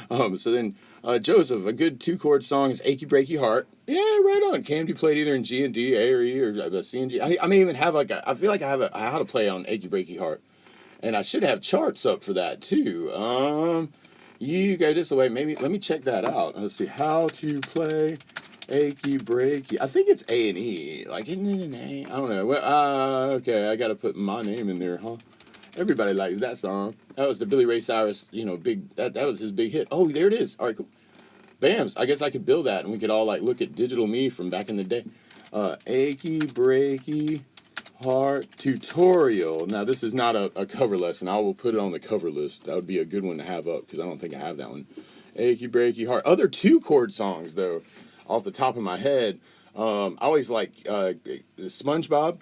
Speaker 1: So then, Joseph, a good 2-chord song is Achy Breaky Heart. Yeah, right on. Can be played either in G and D, A or E, or C and G. I may even have I feel like I have how to play on Achy Breaky Heart. And I should have charts up for that too. You go this way. Maybe let me check that out. Let's see how to play Achy Breaky. I think it's A and E. Like isn't it an A? I don't know. Well, okay. I got to put my name in there, huh? Everybody likes that song. That was the Billy Ray Cyrus, big. That was his big hit. Oh, there it is. All right, cool. Bams. I guess I could build that, and we could all like look at digital me from back in the day. Achy Breaky Heart tutorial. Now this is not a cover lesson. I will put it on the cover list. That would be a good one to have up because I don't think I have that one. Achy Breaky Heart. Other 2-chord songs though, off the top of my head. I always like SpongeBob.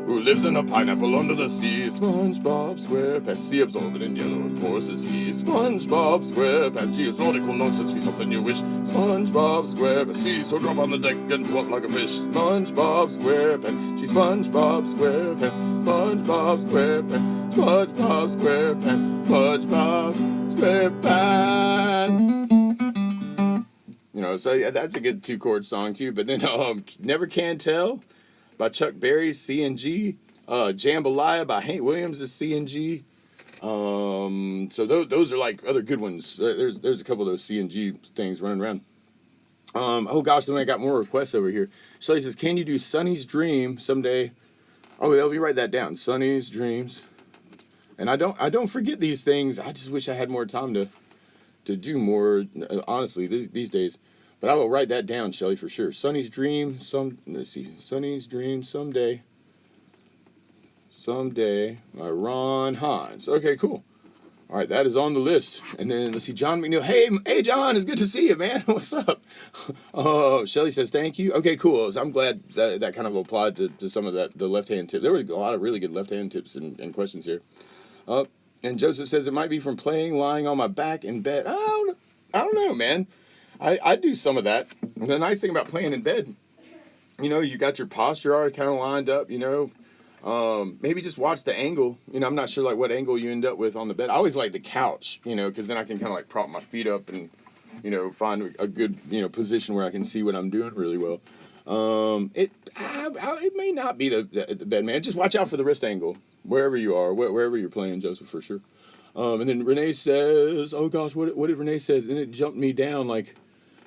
Speaker 1: Who lives in a pineapple under the sea? SpongeBob SquarePants. Sea absorbent in yellow, of course is he. SpongeBob SquarePants. Geonautical nonsense, be something you wish. SpongeBob SquarePants. Sea, so drop on the deck and float like a fish. SpongeBob SquarePants. She's SpongeBob SquarePants. SpongeBob SquarePants. SpongeBob SquarePants. SpongeBob SquarePants. So yeah, that's a good 2-chord song too. But then Never Can Tell by Chuck Berry, C and G. Jambalaya by Hank Williams is C and G. So those are like other good ones. There's a couple of those C and G things running around. Oh gosh, then I got more requests over here. Shelly says, can you do Sonny's Dream someday? Oh, let me write that down. Sonny's Dreams. And I don't forget these things. I just wish I had more time to do more, honestly, these days. But I will write that down, Shelly, for sure. Sonny's Dream, let's see. Sonny's Dream, Someday. Someday, by Ron Hines. Okay, cool. All right, that is on the list. And then, let's see, John McNeil. Hey, John, it's good to see you, man. What's up? Shelly says, thank you. Okay, cool. So I'm glad that kind of applied to some of the left-hand tips. There were a lot of really good left-hand tips and questions here. And Joseph says, it might be from playing, lying on my back in bed. I don't know, man. I do some of that. And the nice thing about playing in bed, you got your posture already kind of lined up, maybe just watch the angle. I'm not sure like what angle you end up with on the bed. I always like the couch, because then I can kind of like prop my feet up and, find a good, position where I can see what I'm doing really well. It may not be the bed, man. Just watch out for the wrist angle wherever you are, wherever you're playing, Joseph, for sure. And then Renee says, "Oh gosh, what did Renee say?" Then it jumped me down like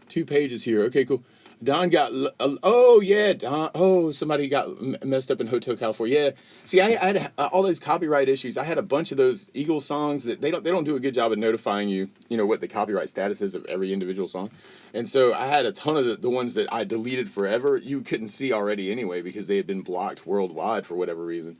Speaker 1: 2 pages here. Okay, cool. Don got oh yeah, Don. Oh, somebody got messed up in Hotel California. Yeah. See, I had all those copyright issues. I had a bunch of those Eagles songs that they don't do a good job of notifying you, what the copyright status is of every individual song. And so I had a ton of the ones that I deleted forever. You couldn't see already anyway because they had been blocked worldwide for whatever reason.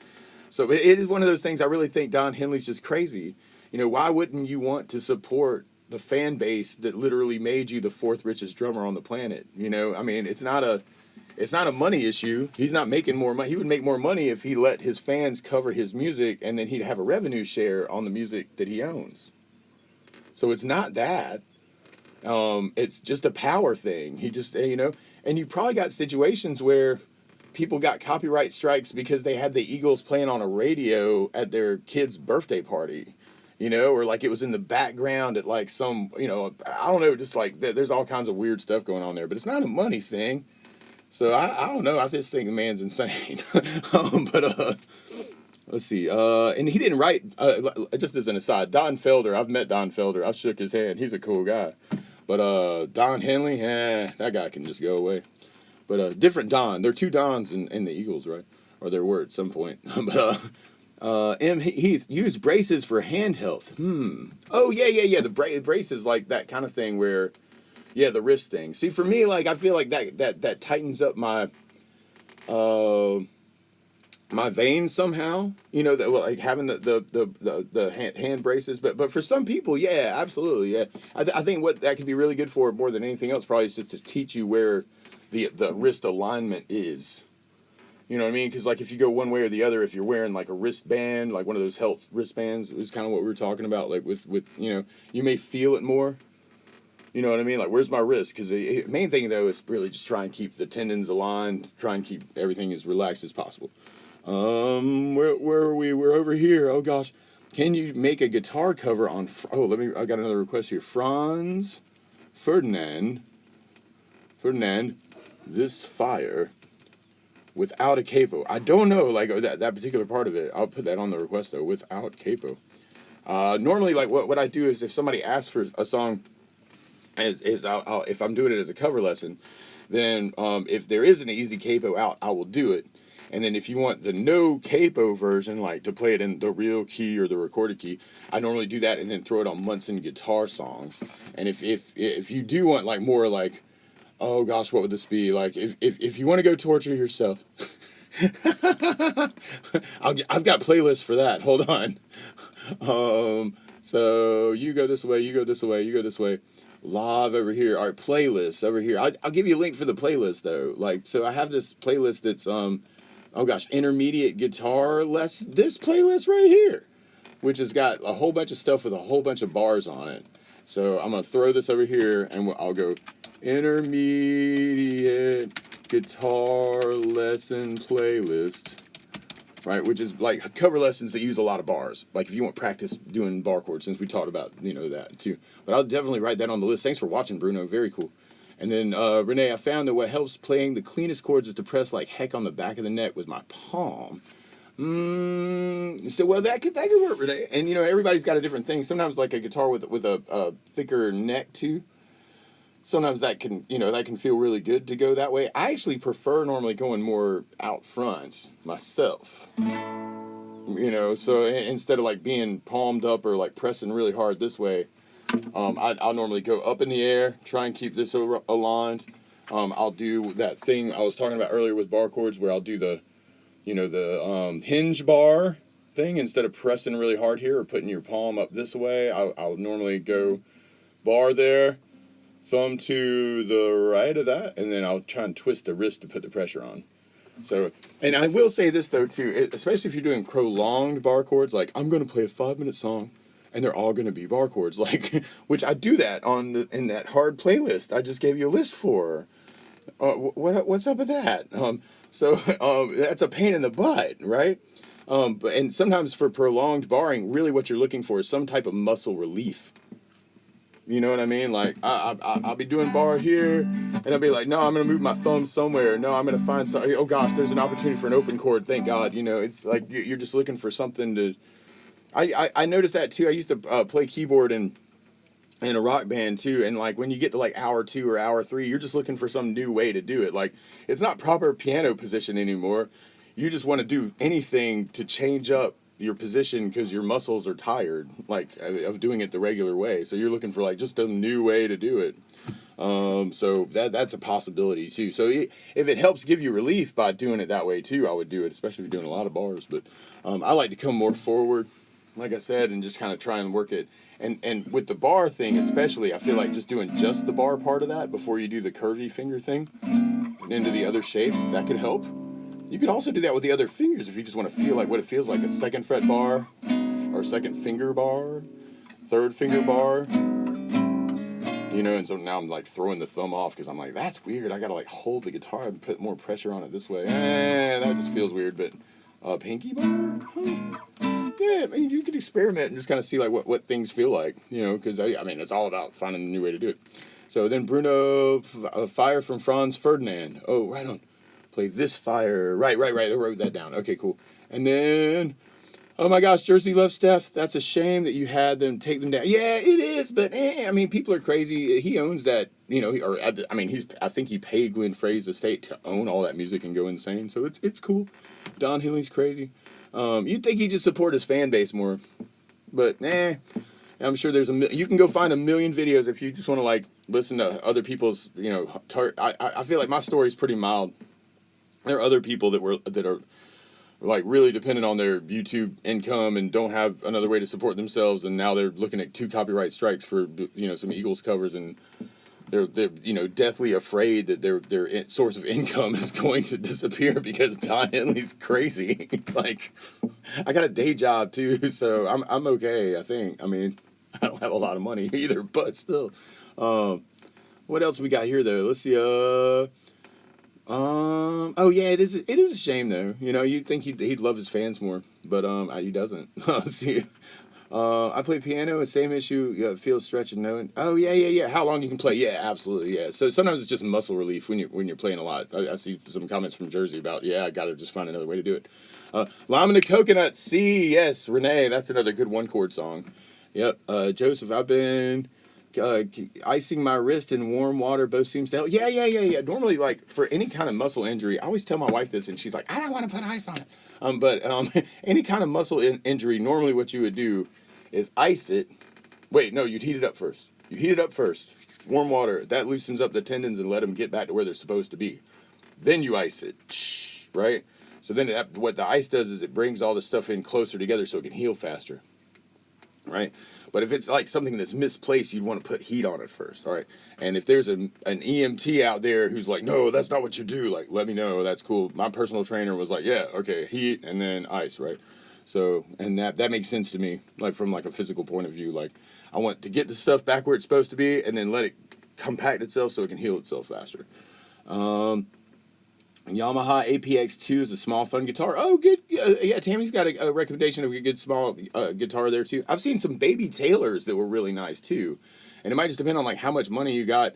Speaker 1: So it is one of those things. I really think Don Henley's just crazy. Why wouldn't you want to support the fan base that literally made you the fourth richest drummer on the planet? I mean, it's not a money issue. He's not making more money. He would make more money if he let his fans cover his music, and then he'd have a revenue share on the music that he owns. So it's not that. It's just a power thing. He just, and you probably got situations where people got copyright strikes because they had the Eagles playing on a radio at their kid's birthday party. Or like it was in the background at like some, I don't know, just like there's all kinds of weird stuff going on there, but it's not a money thing. So I don't know. I just think the man's insane. But let's see. And he didn't write, just as an aside, Don Felder, I've met Don Felder. I shook his hand. He's a cool guy. But Don Henley, that guy can just go away. But different Don. There are two Dons in the Eagles, right? Or there were at some point. But M. Heath, use braces for hand health. Oh, yeah. The braces, like that kind of thing where, the wrist thing. See, for me, like, I feel like that tightens up my my veins somehow. Like having the hand braces. But for some people, yeah, absolutely, yeah. I think what that could be really good for more than anything else probably is just to teach you where the wrist alignment is. You know what I mean? Because, like, if you go one way or the other, if you're wearing, like, a wristband, like one of those health wristbands, is kind of what we were talking about, like, with you may feel it more. You know what I mean? Like, where's my wrist? Because the main thing, though, is really just try and keep the tendons aligned, try and keep everything as relaxed as possible. Where are we? We're over here. Oh, gosh. Can you make a guitar cover on... I got another request here. Franz Ferdinand, This Fire... without a capo. I don't know, like, that particular part of it. I'll put that on the request, though, without capo. Normally, like, what I do is if somebody asks for a song, if I'm doing it as a cover lesson, then if there is an easy capo out, I will do it. And then if you want the no capo version, like to play it in the real key or the recorded key, I normally do that and then throw it on Munson guitar songs. And if you do want, like, more, like, oh gosh, what would this be? Like, if you want to go torture yourself, I've got playlists for that. Hold on. So you go this way, you go this way, you go this way. Live over here. All right, playlists over here. I'll give you a link for the playlist though. Like, so I have this playlist that's intermediate guitar lesson. This playlist right here, which has got a whole bunch of stuff with a whole bunch of bars on it. So I'm gonna throw this over here, and I'll go intermediate guitar lesson playlist, right? Which is like cover lessons that use a lot of bars. Like if you want practice doing bar chords, since we talked about that too. But I'll definitely write that on the list. Thanks for watching, Bruno. Very cool. And then Renee, I found that what helps playing the cleanest chords is to press like heck on the back of the neck with my palm. So well that could work, Renee. And everybody's got a different thing. Sometimes like a guitar with a thicker neck too. Sometimes that can feel really good to go that way. I actually prefer normally going more out front myself. So instead of like being palmed up or like pressing really hard this way, I'll normally go up in the air, try and keep this aligned. I'll do that thing I was talking about earlier with bar chords where I'll do the hinge bar thing instead of pressing really hard here or putting your palm up this way. I'll normally go bar there, thumb to the right of that, and then I'll try and twist the wrist to put the pressure on. So, and I will say this though too, especially if you're doing prolonged bar chords, like I'm going to play a 5-minute song and they're all going to be bar chords, like, which I do that in that hard playlist I just gave you a list for. What's up with that? So that's a pain in the butt, right? And sometimes for prolonged barring, really what you're looking for is some type of muscle relief. You know what I mean? Like I'll be doing bar here, and I'll be like, no, I'm gonna move my thumb somewhere. No, I'm gonna find something. Oh gosh, there's an opportunity for an open chord. Thank God. You know, it's like you're just looking for something to. I noticed that too. I used to play keyboard in a rock band too, and like when you get to like hour 2 or hour 3, you're just looking for some new way to do it. Like it's not proper piano position anymore. You just want to do anything to change up your position because your muscles are tired, like of doing it the regular way. So you're looking for like just a new way to do it. So that's a possibility too. So if it helps give you relief by doing it that way too, I would do it, especially if you're doing a lot of bars. But I like to come more forward, like I said, and just kind of try and work it. And with the bar thing especially, I feel like just doing just the bar part of that before you do the curvy finger thing into the other shapes, that could help. You could also do that with the other fingers if you just want to feel like what it feels like, a 2nd fret bar, or 2nd finger bar, 3rd finger bar. You know, and so now I'm like throwing the thumb off because I'm like, that's weird. I gotta like hold the guitar and put more pressure on it this way. That just feels weird. But pinky bar? Huh. Yeah, I mean, you could experiment and just kind of see like what things feel like, you know, because I mean, it's all about finding a new way to do it. So then Bruno, Fire from Franz Ferdinand. Oh, right on. Play this fire. Right. I wrote that down. Okay, cool. And then, oh my gosh, Jersey Love Steph. That's a shame that you had them take them down. Yeah, it is, but I mean, people are crazy. He owns that, you know, I think he paid Glenn Frey's estate to own all that music and go insane. So it's cool. Don Healy's crazy. You'd think he'd just support his fan base more, but I'm sure there's you can go find a million videos if you just want to like listen to other people's, you know, I feel like my story's pretty mild. There are other people that are like really dependent on their YouTube income and don't have another way to support themselves, and now they're looking at 2 copyright strikes for, you know, some Eagles covers, and they're you know, deathly afraid that their source of income is going to disappear because Don Henley's crazy. Like, I got a day job too, so I'm okay. I think. I mean, I don't have a lot of money either, but still. What else we got here though? Let's see. Oh yeah, it is a shame though. You know, you'd think he'd love his fans more, but he doesn't. Let's see. I play piano. Same issue. Feel stretch and knowing. Oh yeah. How long you can play? Yeah, absolutely. Yeah. So sometimes it's just muscle relief when you're playing a lot. I see some comments from Jersey about I got to just find another way to do it. Lime and the Coconut. See, yes, Renee. That's another good 1-chord song. Yep. Joseph, I've been icing my wrist in warm water. Both seems to help. Yeah. Normally, like for any kind of muscle injury, I always tell my wife this, and she's like, I don't want to put ice on it. But any kind of muscle injury, normally what you would do is ice it. Wait, no, you'd heat it up first. You heat it up first. Warm water. That loosens up the tendons and let them get back to where they're supposed to be. Then you ice it. Right? So then what the ice does is it brings all the stuff in closer together so it can heal faster. Right? But if it's like something that's misplaced, you'd want to put heat on it first. All right? And if there's an EMT out there who's like, no, that's not what you do, like, let me know. That's cool. My personal trainer was like, yeah, okay, heat and then ice, right? So, and that makes sense to me, like from like a physical point of view. Like, I want to get the stuff back where it's supposed to be and then let it compact itself so it can heal itself faster. Yamaha APX2 is a small, fun guitar. Oh, good. Yeah, Tammy's got a recommendation of a good small guitar there, too. I've seen some Baby Taylors that were really nice, too. And it might just depend on, like, how much money you got.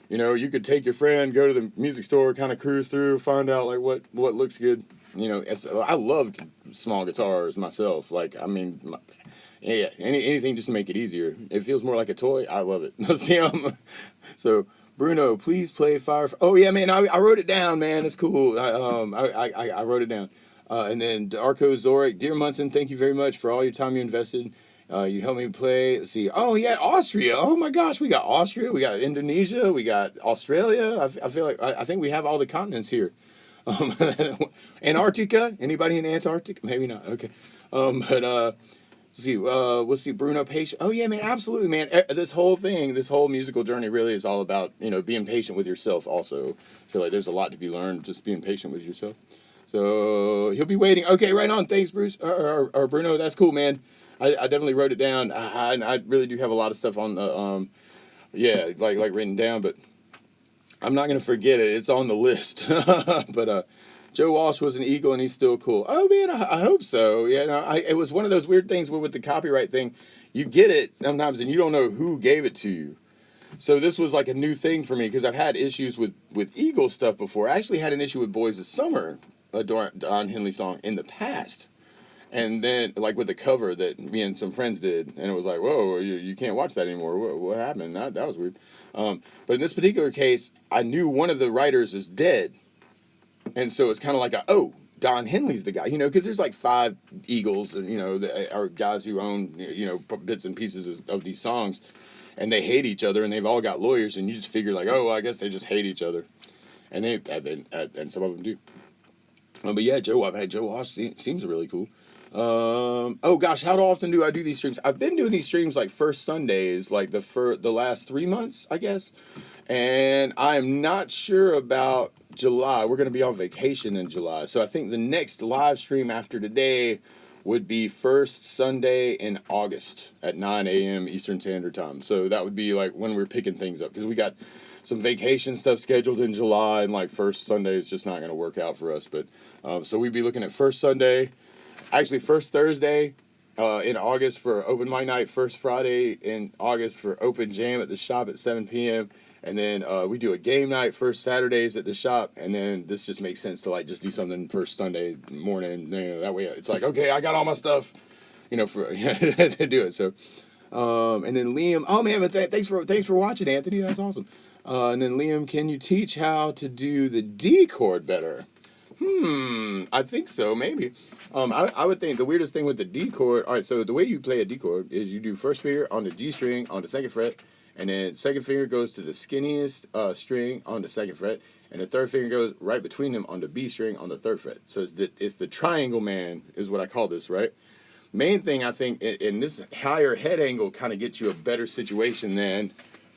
Speaker 1: You know, you could take your friend, go to the music store, kind of cruise through, find out, like, what looks good. You know, I love small guitars myself. Like, I mean, anything just to make it easier. It feels more like a toy. I love it. See, so, Bruno, please play Fire. Oh yeah, man, I wrote it down, man. It's cool. I wrote it down. And then Arco Zorik, dear Munson, thank you very much for all your time you invested. You helped me play. Let's see. Oh yeah, Austria. Oh my gosh, we got Austria, we got Indonesia, we got Australia. I feel like I think we have all the continents here. Antarctica? Anybody in Antarctica? Maybe not. Okay. But let's see. Let's see. Bruno patient. Oh yeah, man. Absolutely, man. This whole musical journey really is all about, you know, being patient with yourself. Also, I feel like there's a lot to be learned just being patient with yourself. So he'll be waiting. Okay, right on. Thanks, Bruce or Bruno. That's cool, man. I definitely wrote it down. I really do have a lot of stuff on the like written down, but I'm not going to forget it. It's on the list. But Joe Walsh was an Eagle, and he's still cool. Oh, man, I hope so. Yeah, no, it was one of those weird things with the copyright thing. you get it sometimes and you don't know who gave it to you. So this was like a new thing for me because I've had issues with Eagle stuff before. I actually had an issue with Boys of Summer, a Don Henley song, in the past. And then, like with the cover that me and some friends did, and it was like, whoa, you can't watch that anymore. What happened? That was weird. But in this particular case, I knew one of the writers is dead. And so it's kind of like, Don Henley's the guy, because there's like 5 Eagles, and, that are guys who own, bits and pieces of these songs. And they hate each other, and they've all got lawyers, and you just figure like, well, I guess they just hate each other, and and some of them do. But yeah, I've had Joe Walsh. Seems really cool. Oh gosh, how often do I do these streams? I've been doing these streams like first Sundays, like the last 3 months, I guess. And I'm not sure about July. We're going to be on vacation in July, so I think the next live stream after today would be first Sunday in August at 9 a.m. Eastern Standard Time. So that would be like when we're picking things up, because we got some vacation stuff scheduled in July, and like first Sunday is just not going to work out for us. But so we'd be looking at first Sunday, actually first Thursday in August for open mic night, first Friday in August for open jam at the shop at 7 p.m. And then we do a game night first Saturdays at the shop, and then this just makes sense to like just do something first Sunday morning. That way it's like, okay, I got all my stuff, for to do it. So, and then Liam, oh man, but thanks for watching, Anthony. That's awesome. And then Liam, can you teach how to do the D chord better? I think so, maybe. I would think the weirdest thing with the D chord. All right, so the way you play a D chord is you do first finger on the G string on the 2nd fret. And then second finger goes to the skinniest string on the 2nd fret, and the third finger goes right between them on the B string on the 3rd fret. So it's the triangle man is what I call this, right? Main thing I think in this higher head angle kind of gets you a better situation than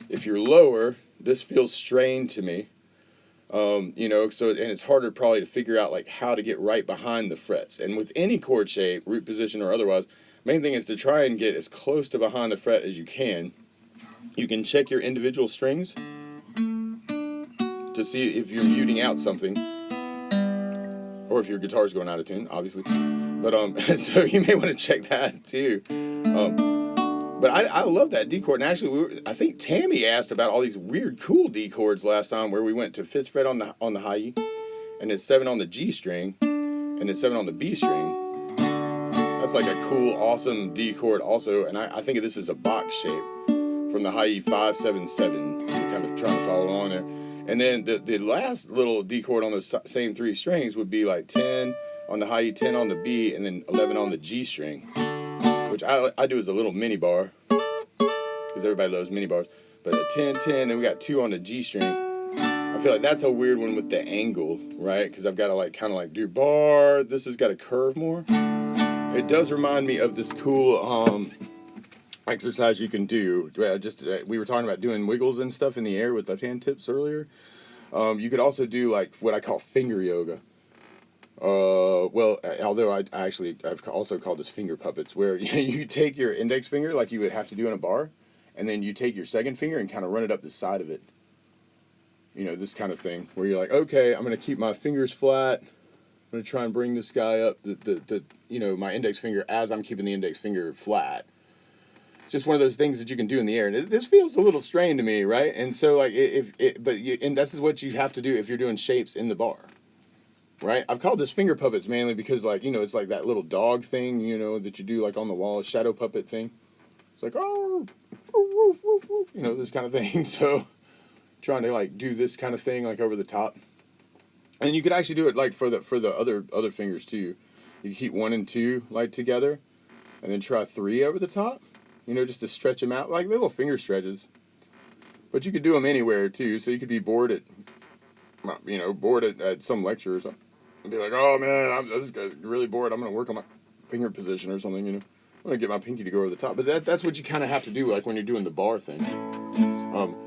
Speaker 1: if you're lower. This feels strained to me, so and it's harder probably to figure out like how to get right behind the frets. And with any chord shape, root position or otherwise, main thing is to try and get as close to behind the fret as you can. You can check your individual strings to see if you're muting out something, or if your guitar's going out of tune, obviously. But so you may want to check that too. But I love that D chord. And actually, I think Tammy asked about all these weird, cool D chords last time, where we went to 5th fret on the high E, and then 7 on the G string, and then 7 on the B string. That's like a cool, awesome D chord also. And I think of this as a box shape from the high E 5, 7, 7. Kind of trying to follow along there. And then the last little D chord on those same 3 strings would be like 10 on the high E, 10 on the B, and then 11 on the G string, which I do as a little mini bar, because everybody loves mini bars. But a 10, 10, and we got 2 on the G string. I feel like that's a weird one with the angle, right? Because I've got to like kind of like do bar. This has got to curve more. It does remind me of this cool exercise you can do. We were talking about doing wiggles and stuff in the air with left hand tips earlier. You could also do like what I call finger yoga. Although I've also called this finger puppets, where you take your index finger like you would have to do in a bar, and then you take your second finger and kind of run it up the side of it. This kind of thing where you're like, okay, I'm going to keep my fingers flat. I'm going to try and bring this guy up my index finger as I'm keeping the index finger flat. It's just one of those things that you can do in the air. And this feels a little strained to me, right? And so like and this is what you have to do if you're doing shapes in the bar. Right? I've called this finger puppets mainly because like, it's like that little dog thing, that you do like on the wall, a shadow puppet thing. It's like, oh, woof, woof, woof, this kind of thing. So trying to like do this kind of thing like over the top. And you could actually do it like for the other fingers too. You can keep 1 and 2 like together, and then try 3 over the top, just to stretch them out like little finger stretches. But you could do them anywhere too. So you could be bored at some lecture or something, and be like, oh man, I'm just really bored. I'm going to work on my finger position or something, I'm going to get my pinky to go over the top. But that's what you kind of have to do, like when you're doing the bar thing.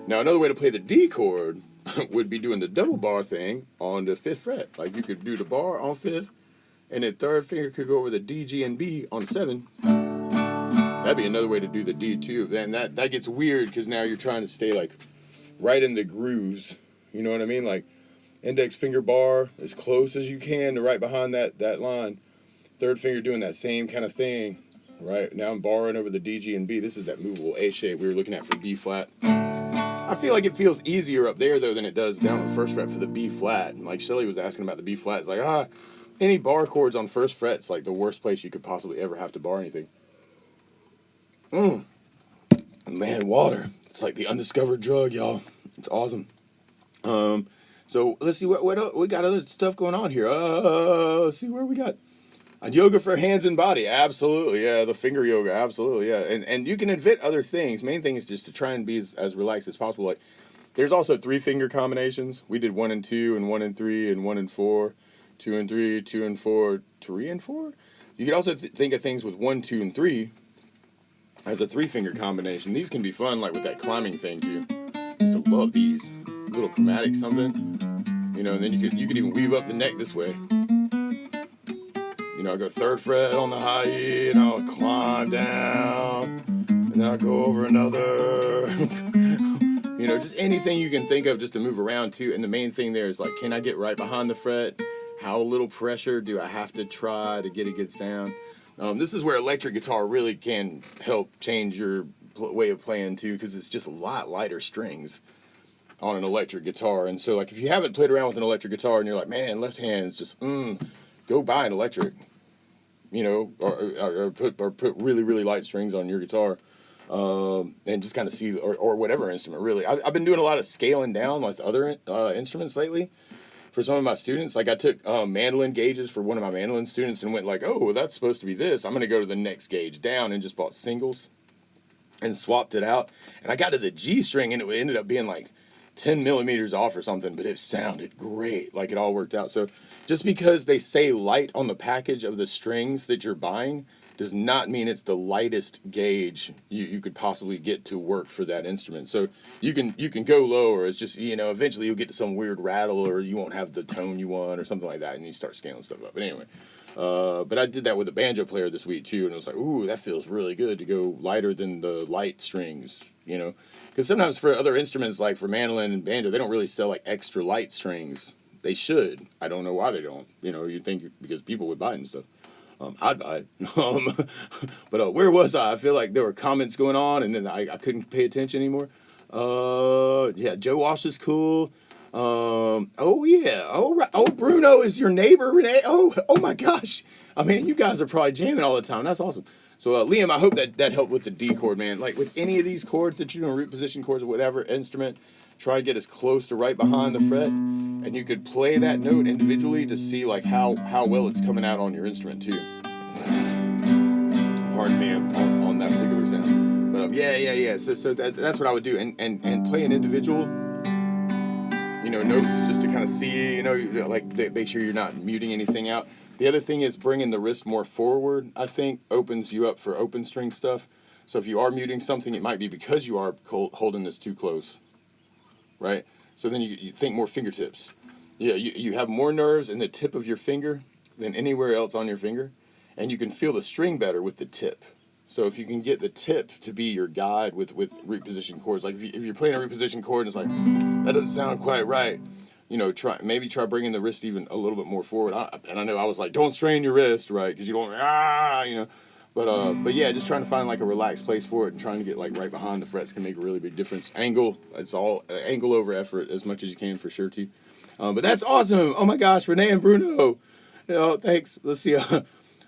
Speaker 1: Now another way to play the D chord would be doing the double bar thing on the 5th fret. Like you could do the bar on 5th, and then 3rd finger could go over the D, G, and B on 7. That'd be another way to do the D too. Then that gets weird, because now you're trying to stay like right in the grooves. You know what I mean? Like index finger bar as close as you can to right behind that line. 3rd finger doing that same kind of thing, right? Now I'm borrowing over the D, G, and B. This is that movable A shape we were looking at for B flat. I feel like it feels easier up there, though, than it does down on the first fret for the B flat. And like Shelly was asking about the B flat, it's like, any bar chords on first fret's like the worst place you could possibly ever have to bar anything. Man, water. It's like the undiscovered drug, y'all. It's awesome. So let's see what we got other stuff going on here. Let's see where we got. Yoga for hands and body, absolutely, yeah. The finger yoga, absolutely, yeah. And you can invent other things. Main thing is just to try and be as relaxed as possible. Like, there's also 3-finger combinations. We did 1 and 2, and 1 and 3, and 1 and 4, 2 and 3, 2 and 4, 3 and 4. You could also think of things with 1, 2, and 3 as a 3-finger combination. These can be fun, like with that climbing thing too. I used to love these. A little chromatic something, you know. And then you could even weave up the neck this way. You know, I go 3rd fret on the high E, and I'll climb down, and then I'll go over another. You know, just anything you can think of just to move around to. And the main thing there is like, can I get right behind the fret? How little pressure do I have to try to get a good sound? This is where electric guitar really can help change your way of playing too, because it's just a lot lighter strings on an electric guitar. And so, like, if you haven't played around with an electric guitar and you're like, man, left hand's just go buy an electric, you know, or put really, really light strings on your guitar, and just kind of see, or whatever instrument, really. I've been doing a lot of scaling down with other instruments lately for some of my students. Like, I took mandolin gauges for one of my mandolin students and went like, oh, well, that's supposed to be this. I'm going to go to the next gauge down, and just bought singles and swapped it out. And I got to the G string, and it ended up being like 10 millimeters off or something, but it sounded great. Like, it all worked out. So just because they say light on the package of the strings that you're buying does not mean it's the lightest gauge you could possibly get to work for that instrument. So you can go lower. It's just, you know, eventually you'll get to some weird rattle, or you won't have the tone you want or something like that, and you start scaling stuff up. But anyway, but I did that with a banjo player this week too, and it was like, ooh, that feels really good to go lighter than the light strings, you know. Because sometimes for other instruments, like for mandolin and banjo, they don't really sell like extra light strings. They should. I don't know why they don't. You know, you'd think because people would buy it and stuff. I'd buy it. But where was I? I feel like there were comments going on, and then I couldn't pay attention anymore. Yeah, Joe Walsh is cool. Oh yeah. Oh right. Oh, Bruno is your neighbor, Renee. Oh my gosh. I mean, you guys are probably jamming all the time. That's awesome. So Liam, I hope that helped with the D chord, man. Like with any of these chords that you're doing, root position chords or whatever instrument, try to get as close to right behind the fret, and you could play that note individually to see like how well it's coming out on your instrument too. Pardon me on that particular sound. But yeah. So that's what I would do, and play an individual, you know, notes just to kind of see, you know, like make sure you're not muting anything out. The other thing is bringing the wrist more forward, I think, opens you up for open string stuff. So if you are muting something, it might be because you are holding this too close, right? So then you think more fingertips. Yeah, you have more nerves in the tip of your finger than anywhere else on your finger, and you can feel the string better with the tip. So if you can get the tip to be your guide with root position chords, like if you're playing a root position chord and it's like, that doesn't sound quite right, you know, try bringing the wrist even a little bit more forward. And I know I was like, don't strain your wrist, right? Because you don't, you know. But yeah, just trying to find like a relaxed place for it and trying to get like right behind the frets can make a really big difference. Angle, it's all angle over effort as much as you can for sure too. But that's awesome. Oh my gosh, Renee and Bruno. You know, thanks. Let's see.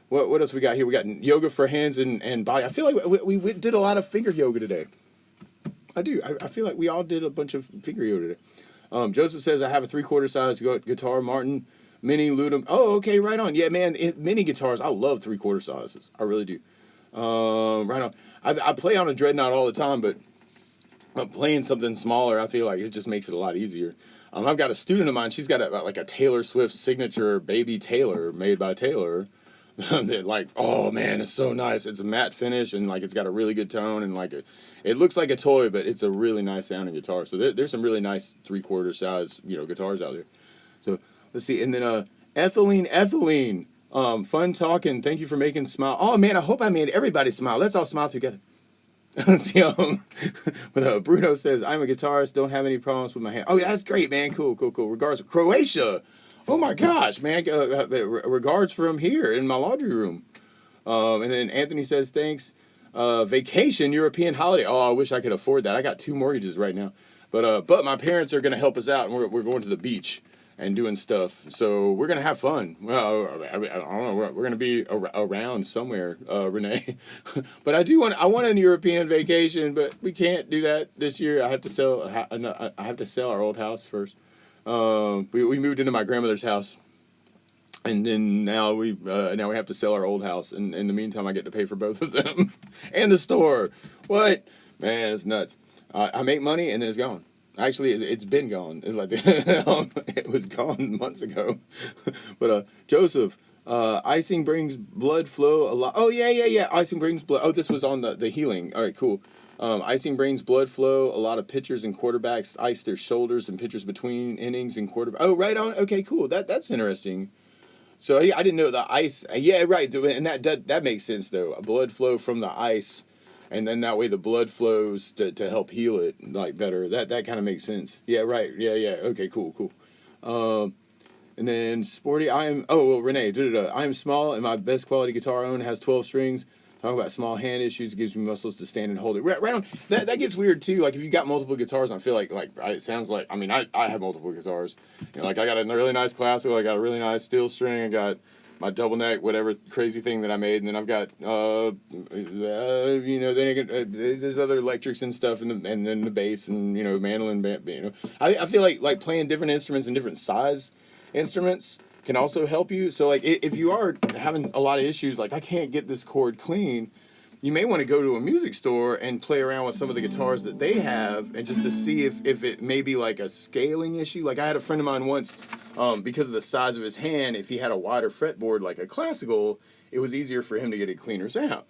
Speaker 1: What else we got here? We got yoga for hands and body. I feel like we did a lot of finger yoga today. I do. I feel like we all did a bunch of finger yoga today. Joseph says, I have a 3/4 size guitar, Martin. Mini Ludum. Oh, okay, right on. Yeah, man, mini guitars, I love 3/4 sizes. I really do. Right on. I play on a Dreadnought all the time, but playing something smaller, I feel like it just makes it a lot easier. I've got a student of mine, she's got a Taylor Swift signature Baby Taylor made by Taylor. That like, oh man, it's so nice. It's a matte finish, and like it's got a really good tone, and like it looks like a toy, but it's a really nice sounding guitar. So there's some really nice 3/4 size, you know, guitars out there. So let's see, and then Ethylene, fun talking. Thank you for making smile. Oh man, I hope I made everybody smile. Let's all smile together. See, but Bruno says, I'm a guitarist, don't have any problems with my hand. Oh yeah, that's great, man. Cool. Regards, Croatia. Oh my gosh, man. Regards from here in my laundry room. And then Anthony says, thanks. Vacation, European holiday. Oh, I wish I could afford that. I got 2 mortgages right now. But my parents are going to help us out, and we're going to the beach and doing stuff. So we're going to have fun. Well, I don't know. We're going to be around somewhere, Renee. But I want a European vacation, but we can't do that this year. I have to sell our old house first. We moved into my grandmother's house. And then now we have to sell our old house, and in the meantime, I get to pay for both of them and the store. What? Man, it's nuts. I make money and then it's gone. Actually, it's been gone. It's like it was gone months ago. But Joseph, icing brings blood flow a lot. Oh yeah. Icing brings blood. Oh, this was on the healing. All right, cool. Icing brings blood flow. A lot of pitchers and quarterbacks ice their shoulders and pitchers between innings and quarterback. Oh, right on. Okay, cool. That's interesting. So I didn't know the ice. Yeah, right. And that makes sense though. A blood flow from the ice, and then that way the blood flows to help heal it like better. That kind of makes sense. Yeah, right. Yeah. Okay, cool. And then sporty. Renee. I am small, and my best quality guitar I own has 12 strings. Talking about small hand issues, gives me muscles to stand and hold it. Right on. That gets weird too. Like if you got multiple guitars, I feel like it sounds like. I mean, I have multiple guitars. You know, like I got a really nice classical. I got a really nice steel string. I got my double neck, whatever crazy thing that I made, and then I've got there's other electrics and stuff, and then the bass and mandolin. I feel like playing different instruments and different size instruments can also help you. So like if you are having a lot of issues, like I can't get this chord clean, you may want to go to a music store and play around with some of the guitars that they have, and just to see if it may be like a scaling issue. Like I had a friend of mine once, because of the size of his hand, if he had a wider fretboard like a classical, it was easier for him to get a cleaner sound.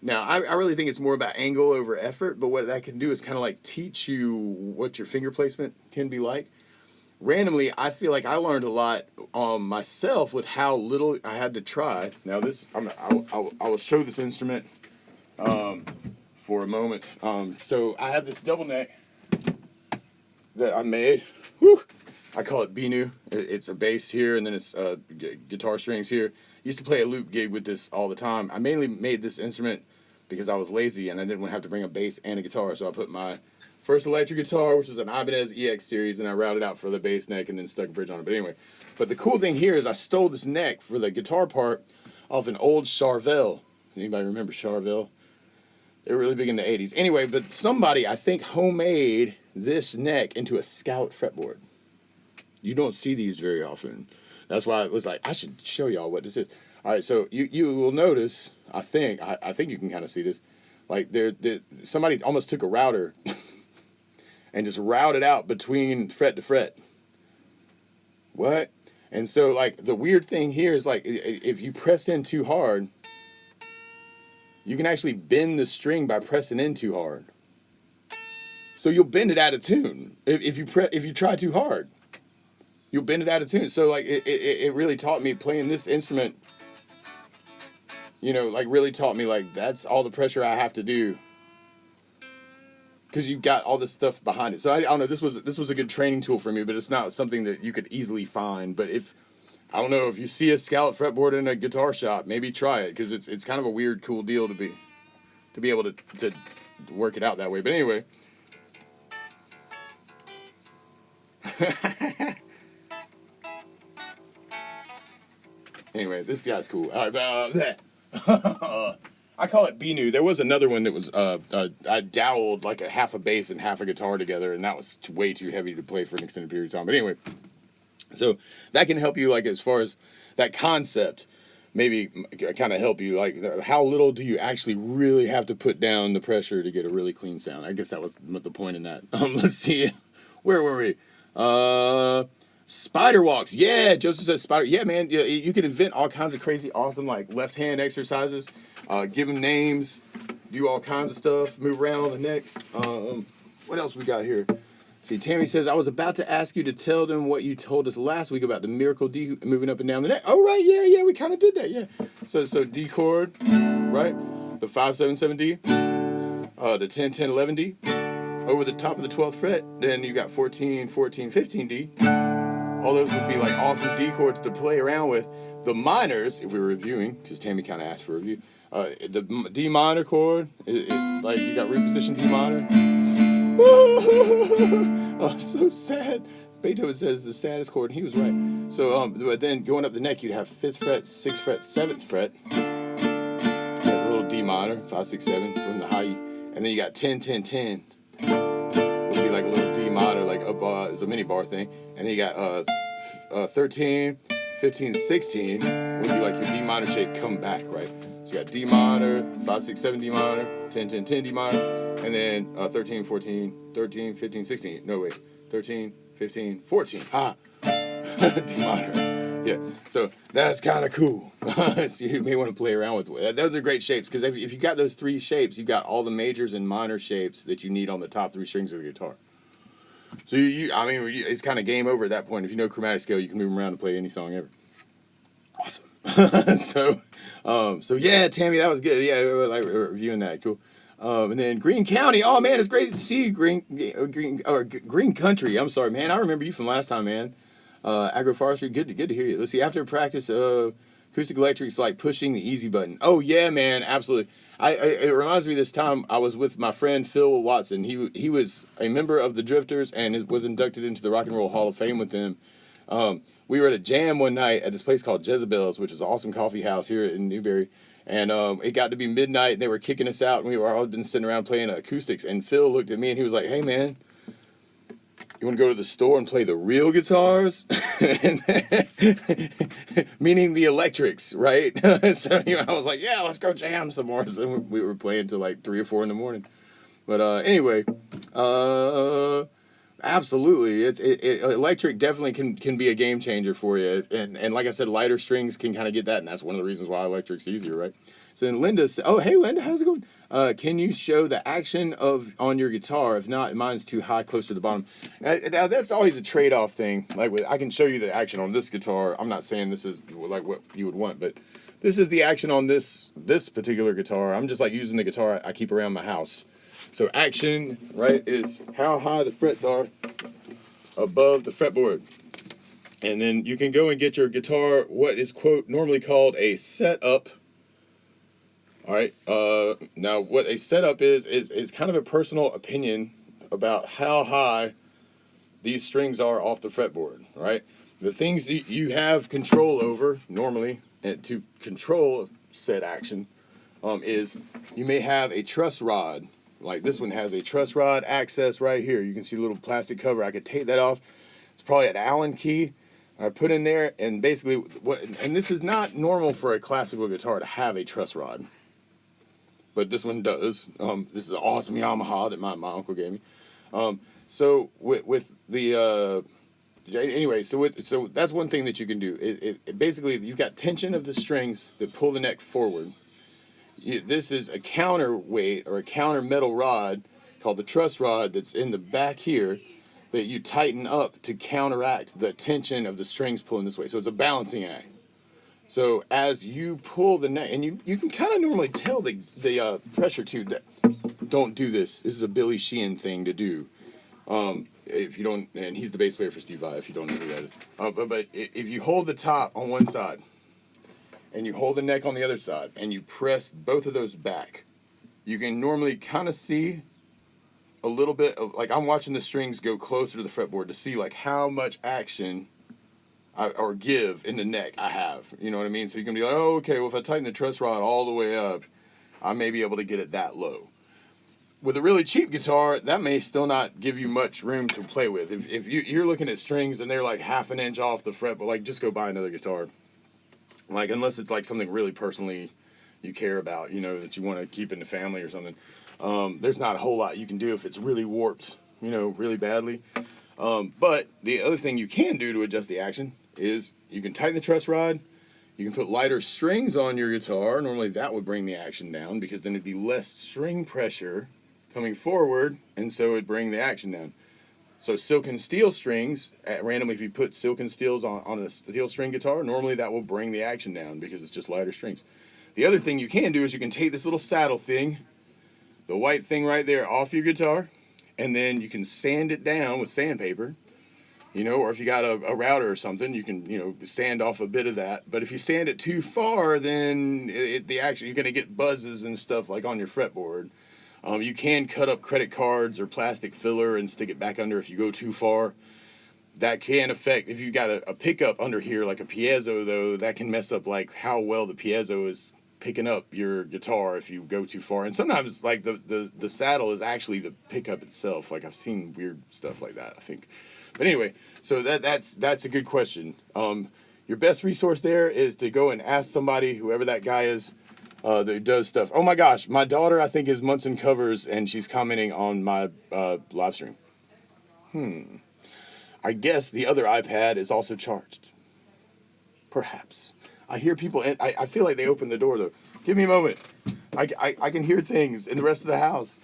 Speaker 1: Now, I really think it's more about angle over effort, but what that can do is kind of like teach you what your finger placement can be like. Randomly, I feel like I learned a lot myself with how little I had to try. Now, I will show this instrument for a moment. So I have this double neck that I made. Woo! I call it Binu. It's a bass here, and then it's guitar strings here. I used to play a loop gig with this all the time. I mainly made this instrument because I was lazy and I didn't want to have to bring a bass and a guitar, so I put my first electric guitar, which was an Ibanez EX series, and I routed out for the bass neck and then stuck a bridge on it. But anyway, the cool thing here is I stole this neck for the guitar part off an old Charvel. Anybody remember Charvel? They were really big in the 80s. Anyway, but somebody, I think, homemade this neck into a Scout fretboard. You don't see these very often. That's why I was like, I should show y'all what this is. All right, so you will notice, I think you can kind of see this, like somebody almost took a router and just routed out between fret to fret. What? And so, like, the weird thing here is, like, if you press in too hard, you can actually bend the string by pressing in too hard. So you'll bend it out of tune if you try too hard. You'll bend it out of tune. So, like, it really taught me playing this instrument. Really taught me, like, that's all the pressure I have to do. Because you've got all this stuff behind it. So I don't know. This was a good training tool for me, but it's not something that you could easily find. But if you see a scallop fretboard in a guitar shop, maybe try it, because it's kind of a weird, cool deal to be able to work it out that way. But anyway, this guy's cool. All right, I call it Binu. There was another one that was I doweled like a half a bass and half a guitar together, and that was way too heavy to play for an extended period of time. But anyway, so that can help you, like, as far as that concept, maybe kind of help you, like, how little do you actually really have to put down the pressure to get a really clean sound. I guess that was the point in that. Let's see, where were we? Spider walks. Yeah, Joseph says spider. Yeah, man, you can invent all kinds of crazy, awesome, like, left hand exercises. Give them names, do all kinds of stuff, move around on the neck. What else we got here? See, Tammy says, I was about to ask you to tell them what you told us last week about the miracle D moving up and down the neck. Oh, right, yeah, we kind of did that, yeah. So D chord, right? The 5-7-7 D, the 10-10-11 D, over the top of the 12th fret. Then you got 14-14-15 D. All those would be like awesome D chords to play around with. the minors, if we were reviewing, because Tammy kind of asked for a review, the D minor chord, like you got repositioned D minor. Oh, so sad. Beethoven says the saddest chord, and he was right. So, but then going up the neck, you'd have 5th fret, 6th fret, 7th fret, that little D minor, 5, 6, 7 from the high, and then you got 10, 10, 10. Would be like a little D minor, like up is a mini bar thing, and then you got 13, 15, 16 would be like your D minor shape come back, right? So you got D minor, 5, 6, 7 D minor, 10, 10, 10 D minor, and then 13, 14, 13, 15, 16. No, wait. 13, 15, 14. Ha! D minor. Yeah. So that's kind of cool. So you may want to play around with. Those are great shapes because if you got those 3 shapes, you've got all the majors and minor shapes that you need on the top 3 strings of the guitar. So I mean, it's kind of game over at that point. If you know chromatic scale, you can move them around and play any song ever. Awesome. So yeah, Tammy, that was good. Yeah, like reviewing that. Cool. And then Green County. Oh man, it's great to see you, Green Country. I'm sorry, man. I remember you from last time, man. Agroforestry. Good to hear you. Let's see. After practice, acoustic electric's like pushing the easy button. Oh yeah, man. Absolutely. It reminds me of this time I was with my friend Phil Watson. He was a member of the Drifters and was inducted into the Rock and Roll Hall of Fame with them. We were at a jam one night at this place called Jezebel's, which is an awesome coffee house here in Newberry. And it got to be midnight, and they were kicking us out, and we were all been sitting around playing acoustics. And Phil looked at me, and he was like, "Hey, man, you want to go to the store and play the real guitars?" Meaning the electrics, right? So I was like, "Yeah, let's go jam some more." So we were playing till like 3 or 4 in the morning. But anyway, absolutely, electric definitely can be a game changer for you, and like I said, lighter strings can kind of get that, and that's one of the reasons why electric's easier, right? So then Linda said, "Oh, hey Linda, how's it going? Can you show the action on your guitar? If not, mine's too high, close to the bottom." Now that's always a trade-off thing. Like I can show you the action on this guitar. I'm not saying this is like what you would want, but this is the action on this particular guitar. I'm just like using the guitar I keep around my house. So action, right, is how high the frets are above the fretboard. And then you can go and get your guitar what is, quote, normally called a setup. All right. Now, what a setup is kind of a personal opinion about how high these strings are off the fretboard, right? The things you have control over, normally, and to control said action, is you may have a truss rod. Like this one has a truss rod access right here. You can see a little plastic cover. I could take that off. It's probably an Allen key I put in there, and basically and this is not normal for a classical guitar to have a truss rod, but this one does. This is an awesome Yamaha that my uncle gave me. So with the anyway, so that's one thing that you can do. It basically you've got tension of the strings that pull the neck forward. This is a counterweight or a counter metal rod called the truss rod that's in the back here that you tighten up to counteract the tension of the strings pulling this way. So it's a balancing act. So as you pull the neck, and you can kind of normally tell the pressure tube that don't do this. This is a Billy Sheehan thing to do. If you don't, and he's the bass player for Steve Vai, if you don't know who that is. But if you hold the top on one side, and you hold the neck on the other side, and you press both of those back, you can normally kind of see a little bit of, like I'm watching the strings go closer to the fretboard to see like how much action or give in the neck I have. You know what I mean? So you can be like, oh, okay, well if I tighten the truss rod all the way up, I may be able to get it that low. With a really cheap guitar, that may still not give you much room to play with. If you're looking at strings and they're like half an inch off the fret, but like just go buy another guitar. Like, unless it's like something really personally you care about, you know, that you want to keep in the family or something. There's not a whole lot you can do if it's really warped, you know, really badly. But the other thing you can do to adjust the action is you can tighten the truss rod. You can put lighter strings on your guitar. Normally that would bring the action down because then it'd be less string pressure coming forward, and so it'd bring the action down. So silken steel strings, randomly if you put silken steels on a steel string guitar, normally that will bring the action down because it's just lighter strings. The other thing you can do is you can take this little saddle thing, the white thing right there, off your guitar, and then you can sand it down with sandpaper, you know, or if you got a router or something, you can, you know, sand off a bit of that. But if you sand it too far, then you're going to get buzzes and stuff like on your fretboard. You can cut up credit cards or plastic filler and stick it back under if you go too far. That can affect, if you got a pickup under here like a piezo though, that can mess up like how well the piezo is picking up your guitar if you go too far. And sometimes like the saddle is actually the pickup itself. Like I've seen weird stuff like that, I think. But anyway, so that's a good question. Your best resource there is to go and ask somebody, whoever that guy is, that does stuff. Oh my gosh, my daughter I think is Munson Covers, and she's commenting on my live stream. I guess the other iPad is also charged. Perhaps. I hear people, and I feel like they opened the door though. Give me a moment. I can hear things in the rest of the house.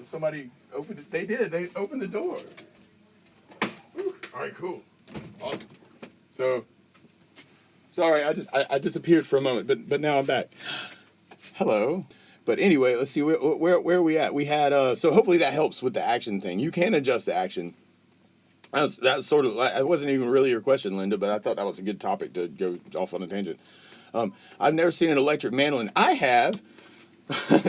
Speaker 1: Somebody opened it. They did. They opened the door. Whew. All right, cool. Awesome. So, sorry, I disappeared for a moment, but now I'm back. Hello. But anyway, let's see, where are we at? We had, so hopefully that helps with the action thing. You can adjust the action. That was sort of, it wasn't even really your question, Linda, but I thought that was a good topic to go off on a tangent. I've never seen an electric mandolin. I have.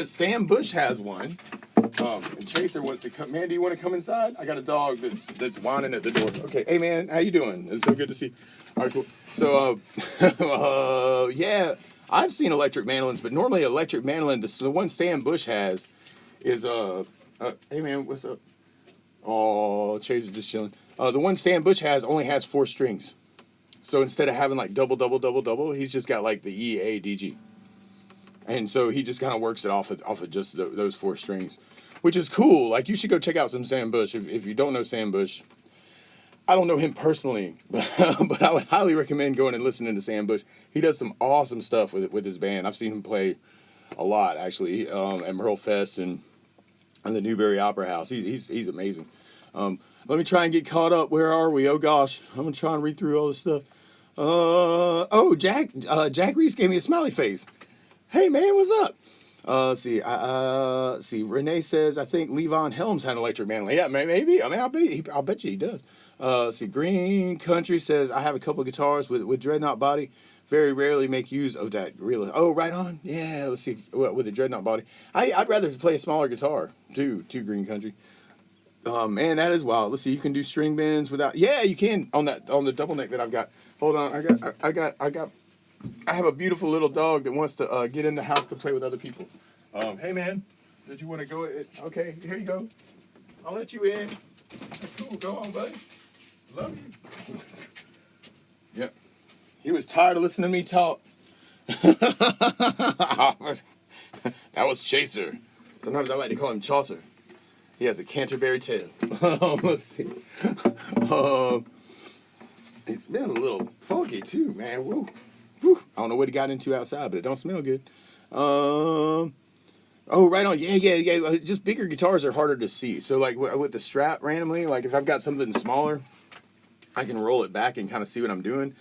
Speaker 1: Sam Bush has one. And Chaser wants to come. Man, do you want to come inside? I got a dog that's whining at the door. Okay, hey man, how you doing? It's so good to see you. All right, cool. So, yeah, I've seen electric mandolins, but normally electric mandolin, the one Sam Bush has is, hey man, what's up? Oh, Chaser's just chilling. The one Sam Bush has only has 4 strings. So instead of having like double, he's just got like the E, A, D, G. And so he just kind of works it off of just those 4 strings, which is cool. Like you should go check out some Sam Bush. If you don't know Sam Bush, I don't know him personally, but I would highly recommend going and listening to Sam Bush. He does some awesome stuff with his band. I've seen him play a lot actually at Merle Fest and the Newberry Opera House. He's amazing. Let me try and get caught up. Where are we? Oh gosh, I'm gonna try and read through all this stuff. Jack Reese gave me a smiley face. Hey man, what's up? Let's see. See. Renee says I think Levon Helms had an electric mandolin. Yeah, maybe. I mean, I'll bet you he does. See. Green Country says I have a couple of guitars with dreadnought body. Very rarely make use of that. Really. Oh, right on. Yeah. Let's see. With the dreadnought body, I'd rather play a smaller guitar too. Green Country. Man, that is wild. Let's see. You can do string bends without. Yeah, you can on the double neck that I've got. Hold on. I have a beautiful little dog that wants to get in the house to play with other people. Hey man, did you want to go? Okay, here you go. I'll let you in. That's cool. Go on, buddy. Love you. Yep. He was tired of listening to me talk. That was Chaser. Sometimes I like to call him Chaucer. He has a Canterbury tale. Let's see. It's been a little funky too, man. Woo. Whew. I don't know what he got into outside, but it don't smell good. Oh, right on. Yeah. Just bigger guitars are harder to see. So like with the strap randomly, like if I've got something smaller, I can roll it back and kind of see what I'm doing.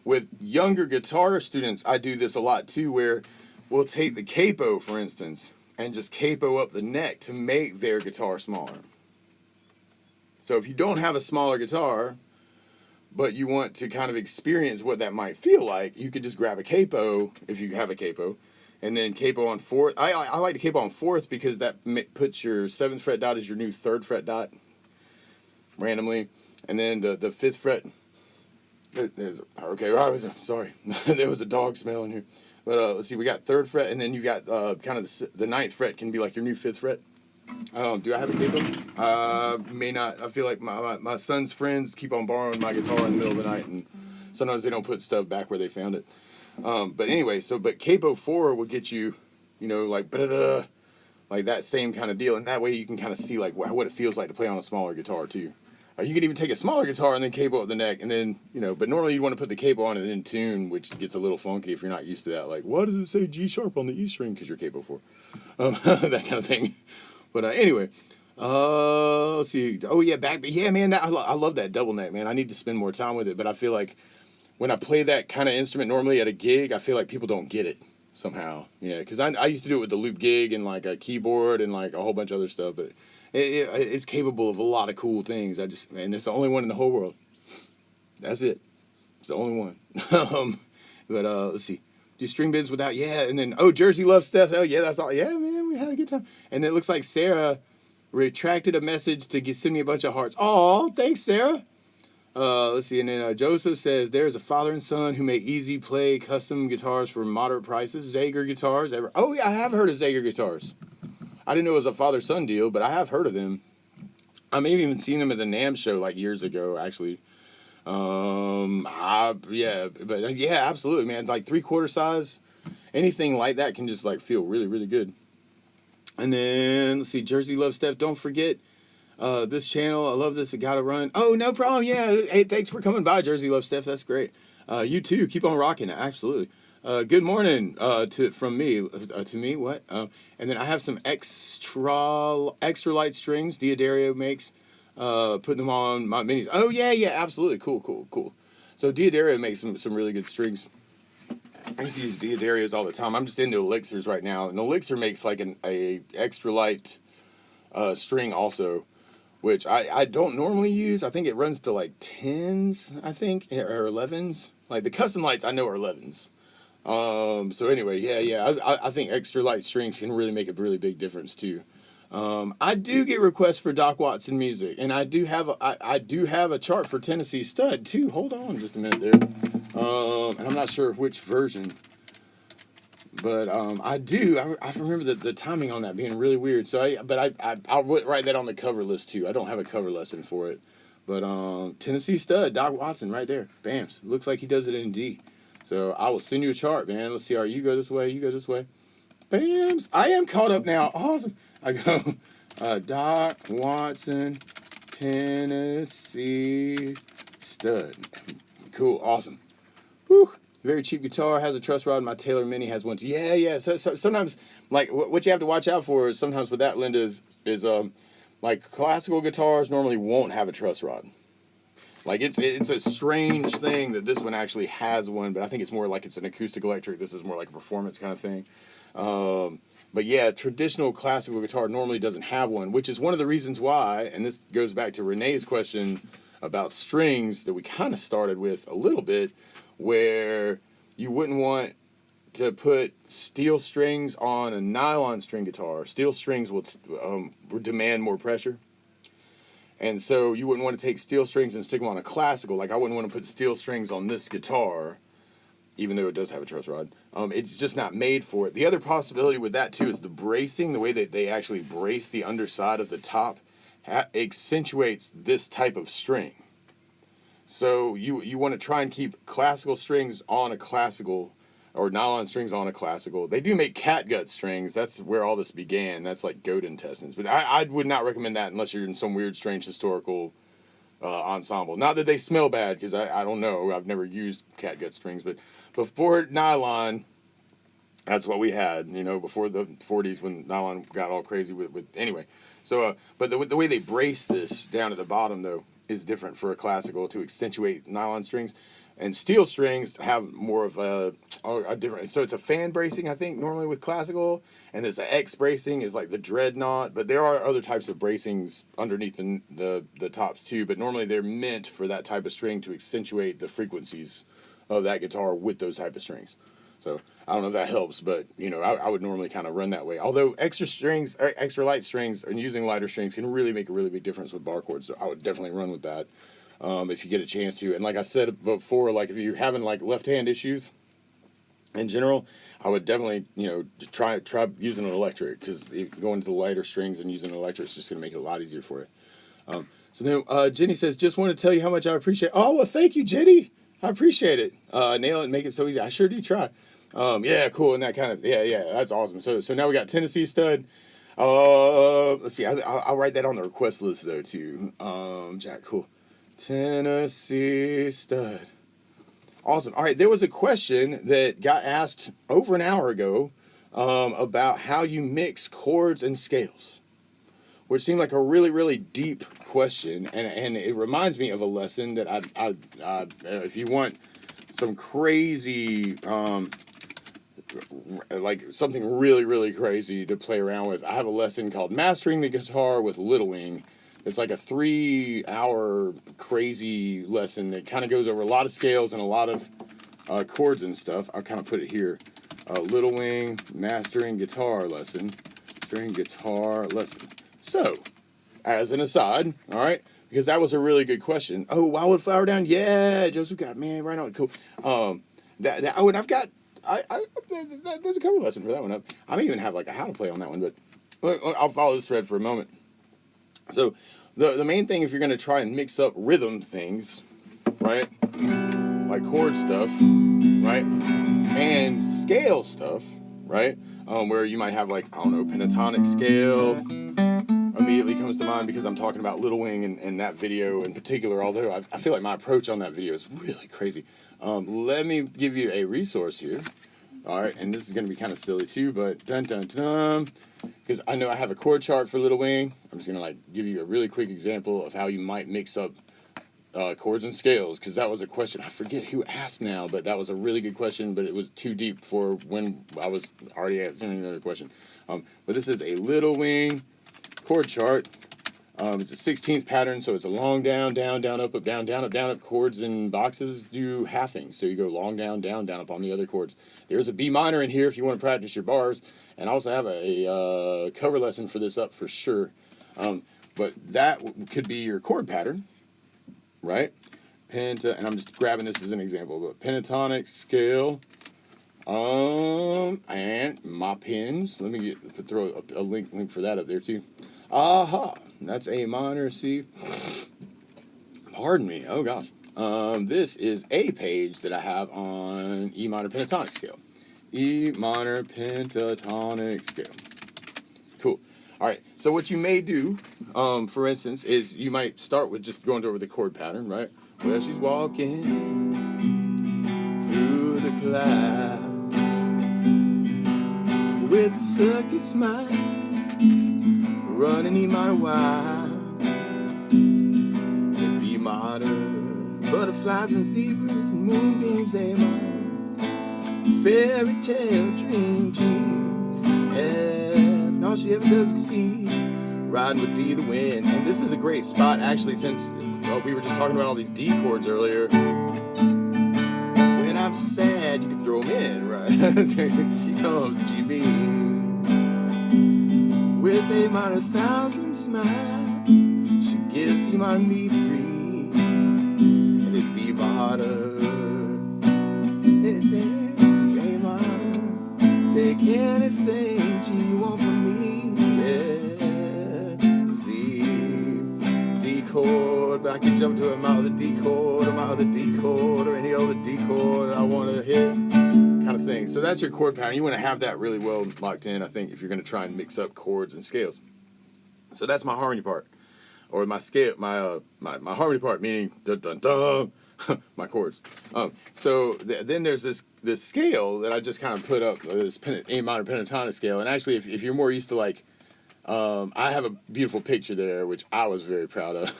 Speaker 1: With younger guitar students, I do this a lot too, where we'll take the capo, for instance, and just capo up the neck to make their guitar smaller. So if you don't have a smaller guitar, but you want to kind of experience what that might feel like, you could just grab a capo, if you have a capo, and then capo on 4th. I like to capo on 4th because that puts your 7th fret dot as your new 3rd fret dot, randomly. And then the 5th fret, sorry, there was a dog smell in here. But let's see, we got 3rd fret, and then you got kind of the 9th fret can be like your new 5th fret. Do I have a capo? May not. I feel like my son's friends keep on borrowing my guitar in the middle of the night, and sometimes they don't put stuff back where they found it. But anyway, but capo 4 will get you, like that same kind of deal, and that way you can kind of see like what it feels like to play on a smaller guitar too. You can even take a smaller guitar and then capo up the neck, and then but normally you want to put the capo on and then tune, which gets a little funky if you're not used to that. Like, why does it say G sharp on the E string? Because you're capo 4, that kind of thing. But anyway, let's see. Oh yeah, man, I love that double neck, man. I need to spend more time with it, but I feel like when I play that kind of instrument normally at a gig, I feel like people don't get it somehow. Yeah, because I used to do it with the loop gig and like a keyboard and like a whole bunch of other stuff, but It's capable of a lot of cool things. And it's the only one in the whole world. That's it. It's the only one. But let's see. Do string bids without, yeah. And then, Jersey loves Steph. Oh, yeah, that's all. Yeah, man, we had a good time. And it looks like Sarah retracted a message to send me a bunch of hearts. Oh, thanks, Sarah. Let's see. And then Joseph says, there's a father and son who make easy play custom guitars for moderate prices. Zager guitars. Oh, yeah, I have heard of Zager guitars. I didn't know it was a father-son deal, but I have heard of them. I may have even seen them at the NAMM show like years ago, actually. Yeah, but yeah, absolutely, man. It's like 3/4 size. Anything like that can just like feel really, really good. And then let's see, Jersey Love Steph. Don't forget this channel. I love this. I gotta run. Oh, no problem. Yeah. Hey, thanks for coming by, Jersey Love Steph. That's great. You too. Keep on rocking it. Absolutely. Good morning from me to me. What? And then I have some extra light strings Diodario makes. Putting them on my minis. Oh yeah, absolutely. Cool. So Diodario makes some really good strings. I used to use Diodarios all the time. I'm just into elixirs right now. And Elixir makes like a extra light string also, which I don't normally use. I think it runs to like 10s, I think, or 11s. Like the custom lights I know are 11s. So anyway, yeah. I think extra light strings can really make a really big difference too. I do get requests for Doc Watson music, and I do have a chart for Tennessee Stud too. Hold on just a minute there. And I'm not sure which version, but I do. I remember the timing on that being really weird. So I'll write that on the cover list too. I don't have a cover lesson for it, but Tennessee Stud, Doc Watson, right there. Bams. Looks like he does it in D. So I will send you a chart, man. Let's see. All right, you go this way. You go this way. Bams. I am caught up now. Awesome. I go, Doc Watson, Tennessee Stud. Cool, awesome. Whew. Very cheap guitar, has a truss rod. My Taylor Mini has one too. Yeah. So sometimes, like, what you have to watch out for is sometimes with that, Linda, is like classical guitars normally won't have a truss rod. Like, it's a strange thing that this one actually has one, but I think it's more like it's an acoustic electric. This is more like a performance kind of thing. But yeah, traditional classical guitar normally doesn't have one, which is one of the reasons why, and this goes back to Renee's question about strings that we kind of started with a little bit, where you wouldn't want to put steel strings on a nylon string guitar. Steel strings will demand more pressure. And so you wouldn't want to take steel strings and stick them on a classical. Like I wouldn't want to put steel strings on this guitar, even though it does have a truss rod. It's just not made for it. The other possibility with that, too, is the bracing, the way that they actually brace the underside of the top, accentuates this type of string. So you want to try and keep classical strings on a classical, or nylon strings on a classical. They do make catgut strings. That's where all this began. That's like goat intestines. But I would not recommend that unless you're in some weird, strange historical ensemble. Not that they smell bad, because I don't know. I've never used catgut strings, but before nylon, that's what we had, before the 40s when nylon got all crazy with anyway. So, but the way they brace this down at the bottom, though, is different for a classical to accentuate nylon strings. And steel strings have more of a different, so it's a fan bracing, I think, normally with classical, and this X bracing is like the dreadnought, but there are other types of bracings underneath the tops too, but normally they're meant for that type of string to accentuate the frequencies of that guitar with those type of strings. So I don't know if that helps, but I would normally kind of run that way. Although extra light strings, and using lighter strings can really make a really big difference with bar chords. So I would definitely run with that if you get a chance to. And like I said before, like if you're having like left-hand issues in general, I would definitely try using an electric, because going to the lighter strings and using an electric is just going to make it a lot easier for you. So then Jenny says, just want to tell you how much I appreciate. Oh, well, thank you, Jenny. I appreciate it. Nail it and make it so easy. I sure do try. Yeah, cool. And that kind of, yeah, that's awesome. So now we got Tennessee Stud. Let's see. I'll write that on the request list though too. Jack, cool. Tennessee Stud. Awesome. All right. There was a question that got asked over an hour ago about how you mix chords and scales, which seemed like a really, really deep question, and it reminds me of a lesson that I if you want some crazy like something really, really crazy to play around with, I have a lesson called Mastering the Guitar with Little Wing. It's like a 3-hour crazy lesson that kind of goes over a lot of scales and a lot of chords and stuff. I'll kind of put it here. Little Wing Mastering Guitar Lesson. Mastering Guitar Lesson. So, as an aside, all right, because that was a really good question. Oh, Wildwood Flower Down? Yeah, Joseph got it, man, right on, cool. And I've got, there's a cover lesson for that one. I may even have like a how to play on that one, but I'll follow this thread for a moment. So, the main thing, if you're going to try and mix up rhythm things, right, like chord stuff, right, and scale stuff, right, where you might have like, I don't know, pentatonic scale, immediately comes to mind because I'm talking about Little Wing and that video in particular, although I feel like my approach on that video is really crazy. Let me give you a resource here. All right, and this is going to be kind of silly too, but because I know I have a chord chart for Little Wing. I'm just going to like give you a really quick example of how you might mix up chords and scales, because that was a question. I forget who asked now, but that was a really good question, but it was too deep for when I was already answering another question. But this is a Little Wing chord chart. It's a 16th pattern, so it's a long down, down, down, up, down, down, up, down, up. Chords and boxes do halving, so you go long down, down, down, up on the other chords. There's a B minor in here if you want to practice your bars, and I also have a cover lesson for this up for sure. But that could be your chord pattern, right? And I'm just grabbing this as an example, but pentatonic scale, and my pins. Let me throw a link for that up there too. Aha, that's A minor, C. Pardon me, oh gosh. This is a page that I have on E minor pentatonic scale. E minor pentatonic scale. Cool. All right, so what you may do, for instance, is you might start with just going over the chord pattern, right? Well, she's walking through the clouds with a circuit smile, running in my wild. The B minor, butterflies and zebras and moonbeams, A minor, fairy tale dream, and all she ever does is see, riding with D the wind. And this is a great spot, actually, since we were just talking about all these D chords earlier. When I'm sad, you can throw them in, right? Here comes GB with A minor, 1,000 smiles. She gives E minor me free, and it B minor, anything, see A minor, take anything G you want from me, yeah. C, D chord, but I can jump to my other D chord, or my other D chord, or any other D chord I want to hit, kind of thing. So that's your chord pattern. You want to have that really well locked in, I think, if you're going to try and mix up chords and scales. So that's my harmony part, or my scale, my harmony part, meaning dun dun dun, my chords. So then there's this scale that I just kind of put up, this A minor pentatonic scale. And actually, if you're more used to like, I have a beautiful picture there, which I was very proud of.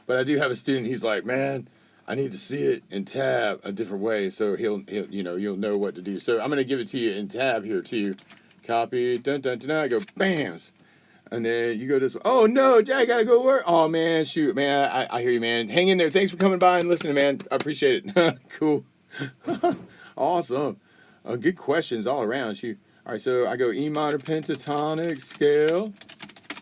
Speaker 1: But I do have a student. He's like, man, I need to see it in tab a different way, so he'll you'll know what to do. So I'm gonna give it to you in tab here too. Copy, dun dun dun. I go bams. And then you go this way. Oh, no, Jack, I got to go to work. Oh, man, shoot, man. I hear you, man. Hang in there. Thanks for coming by and listening, man. I appreciate it. Cool. Awesome. Good questions all around. Shoot. All right, so I go E minor pentatonic scale.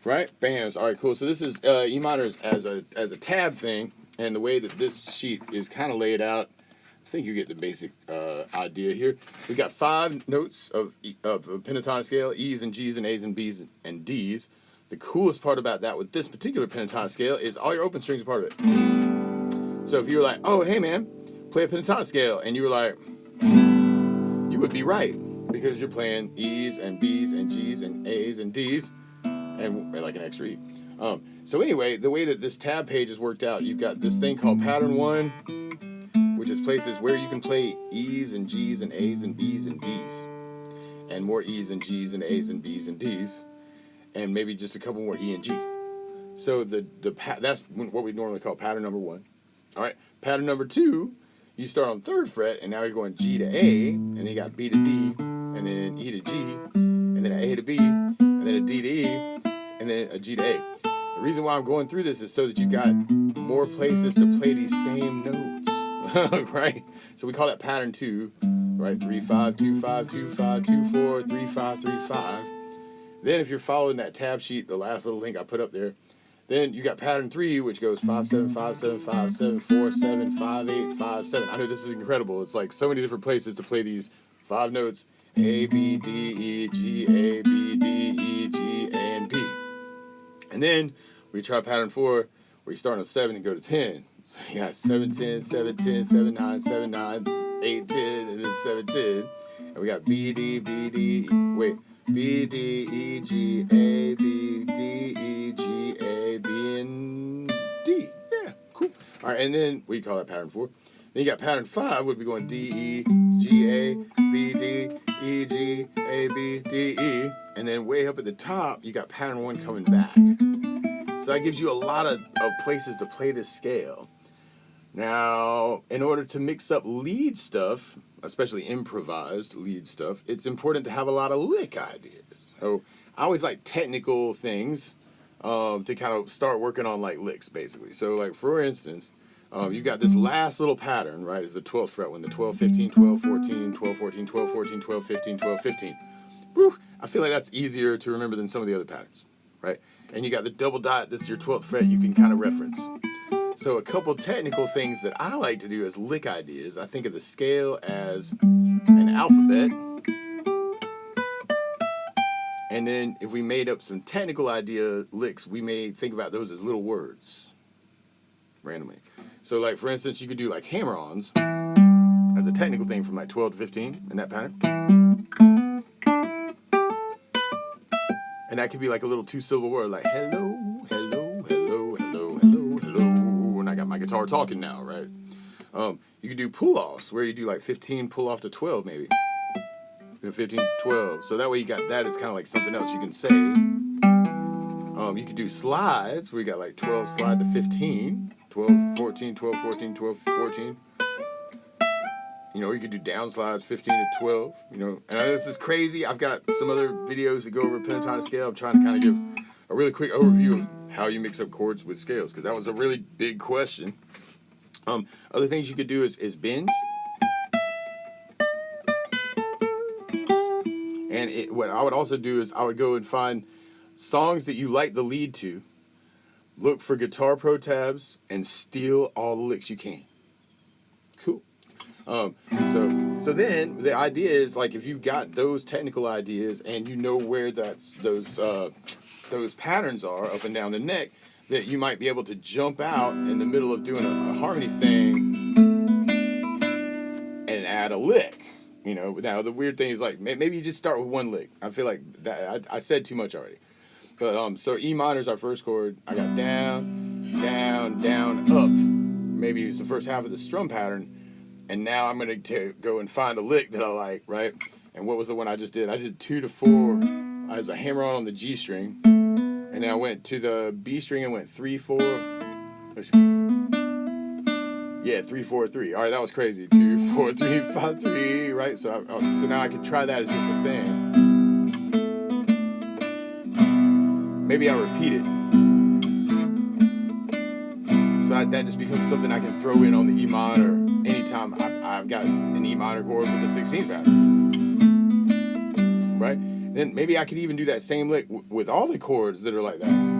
Speaker 1: Right? Bams. All right, cool. So this is E minor as a tab thing. And the way that this sheet is kind of laid out, I think you get the basic idea here. We've got 5 notes of a pentatonic scale, E's and G's and A's and B's and D's. The coolest part about that with this particular pentatonic scale is all your open strings are part of it. So if you were like, oh, hey, man, play a pentatonic scale, and you were like, you would be right, because you're playing E's and B's and G's and A's and D's, and like an extra E. So anyway, the way that this tab page is worked out, you've got this thing called Pattern 1, which is places where you can play E's and G's and A's and B's and D's, and more E's and G's and A's and B's and D's, and maybe just a couple more E and G. So that's what we normally call pattern number 1. All right, pattern number 2 You start on 3rd fret, and now you're going G to A, and then you got B to D, and then E to G, and then A to B, and then a D to E, and then a G to A. The reason why I'm going through this is so that you got more places to play these same notes, right? So we call that pattern 2, right? 3 5 2 5 2 5 2 4 3 5 3 5. Then if you're following that tab sheet, the last little link I put up there, then you got pattern 3, which goes 5 7 5 7 5 7 4 7 5 8 5 7. I know this is incredible. It's like so many different places to play these 5 notes: A B D E G A B D E G A and B. And then we try pattern 4, where you start on 7 and go to 10. So you got 7 10 7 10 7 9 7 9 8 10 and then 7 10. And we got B D B D B D E G A B D E G A B and D. Yeah, cool. All right, and then we call that pattern 4. Then you got pattern 5, would be going D E G A B D E G A B D E, and then way up at the top you got pattern 1 coming back. So that gives you a lot of places to play this scale. Now, in order to mix up lead stuff, especially improvised lead stuff, it's important to have a lot of lick ideas. So I always like technical things to kind of start working on like licks, basically. So like for instance, you got this last little pattern, right? Is the 12th fret one, the 12 15 12 14 12 14 12 14 12 15 12 15. Woo! I feel like that's easier to remember than some of the other patterns, right? And you got the double dot, that's your 12th fret, you can kind of reference. So a couple technical things that I like to do as lick ideas, I think of the scale as an alphabet. And then if we made up some technical idea licks, we may think about those as little words, randomly. So like for instance, you could do like hammer-ons as a technical thing from like 12 to 15 in that pattern. And that could be like a little 2-syllable word like hello, hello, hello, hello, hello, hello. And I got my guitar talking now, right? You could do pull-offs where you do like 15 pull-off to 12 maybe. 15, 12. So that way you got that as kind of like something else you can say. You could do slides where you got like 12 slide to 15. 12, 14, 12, 14, 12, 14. You know, you could do down slides 15 to 12. You know, and I know this is crazy. I've got some other videos that go over pentatonic scale. I'm trying to kind of give a really quick overview of how you mix up chords with scales, because that was a really big question. Other things you could do is bends. And what I would also do is I would go and find songs that you like the lead to, look for Guitar Pro tabs, and steal all the licks you can. Cool. So then the idea is, like, if you've got those technical ideas and you know where those patterns are up and down the neck, that you might be able to jump out in the middle of doing a harmony thing and add a lick. You know, now the weird thing is, like, maybe you just start with one lick. I feel like that I said too much already. But so E minor is our first chord. I got down, down, down, up. Maybe it's the first half of the strum pattern. And now I'm going to go and find a lick that I like, right? And what was the one I just did? I did 2 to 4 as a hammer-on the G string. And then I went to the B string and went 3 4. Yeah, 3 4 3. All right, that was crazy. 2 4 3 5 3. Right. So now I can try that as just a thing. Maybe I'll repeat it. So that just becomes something I can throw in on the E minor anytime I've got an E minor chord with the 16th pattern. Right? Then maybe I could even do that same lick with all the chords that are like that.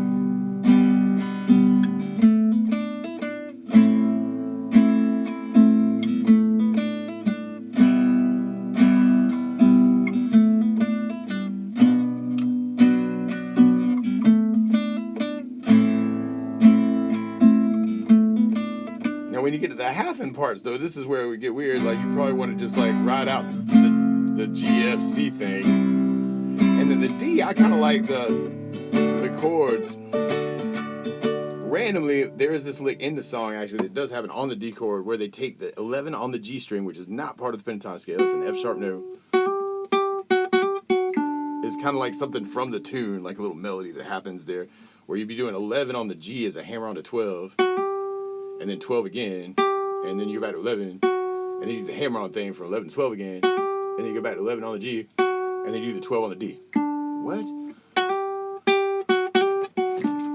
Speaker 1: When you get to the half-in parts, though, this is where we get weird. Like, you probably want to just like ride out the G, F, C thing, and then the D. I kind of like the chords. Randomly, there is this lick in the song actually that does happen on the D chord where they take the 11 on the G string, which is not part of the pentatonic scale. It's an F sharp note. It's kind of like something from the tune, like a little melody that happens there, where you'd be doing 11 on the G as a hammer on to 12. And then 12 again, and then you're back to 11, and then you do the hammer-on thing for 11 12 again, and then you go back to 11 on the G, and then you do the 12 on the D. What?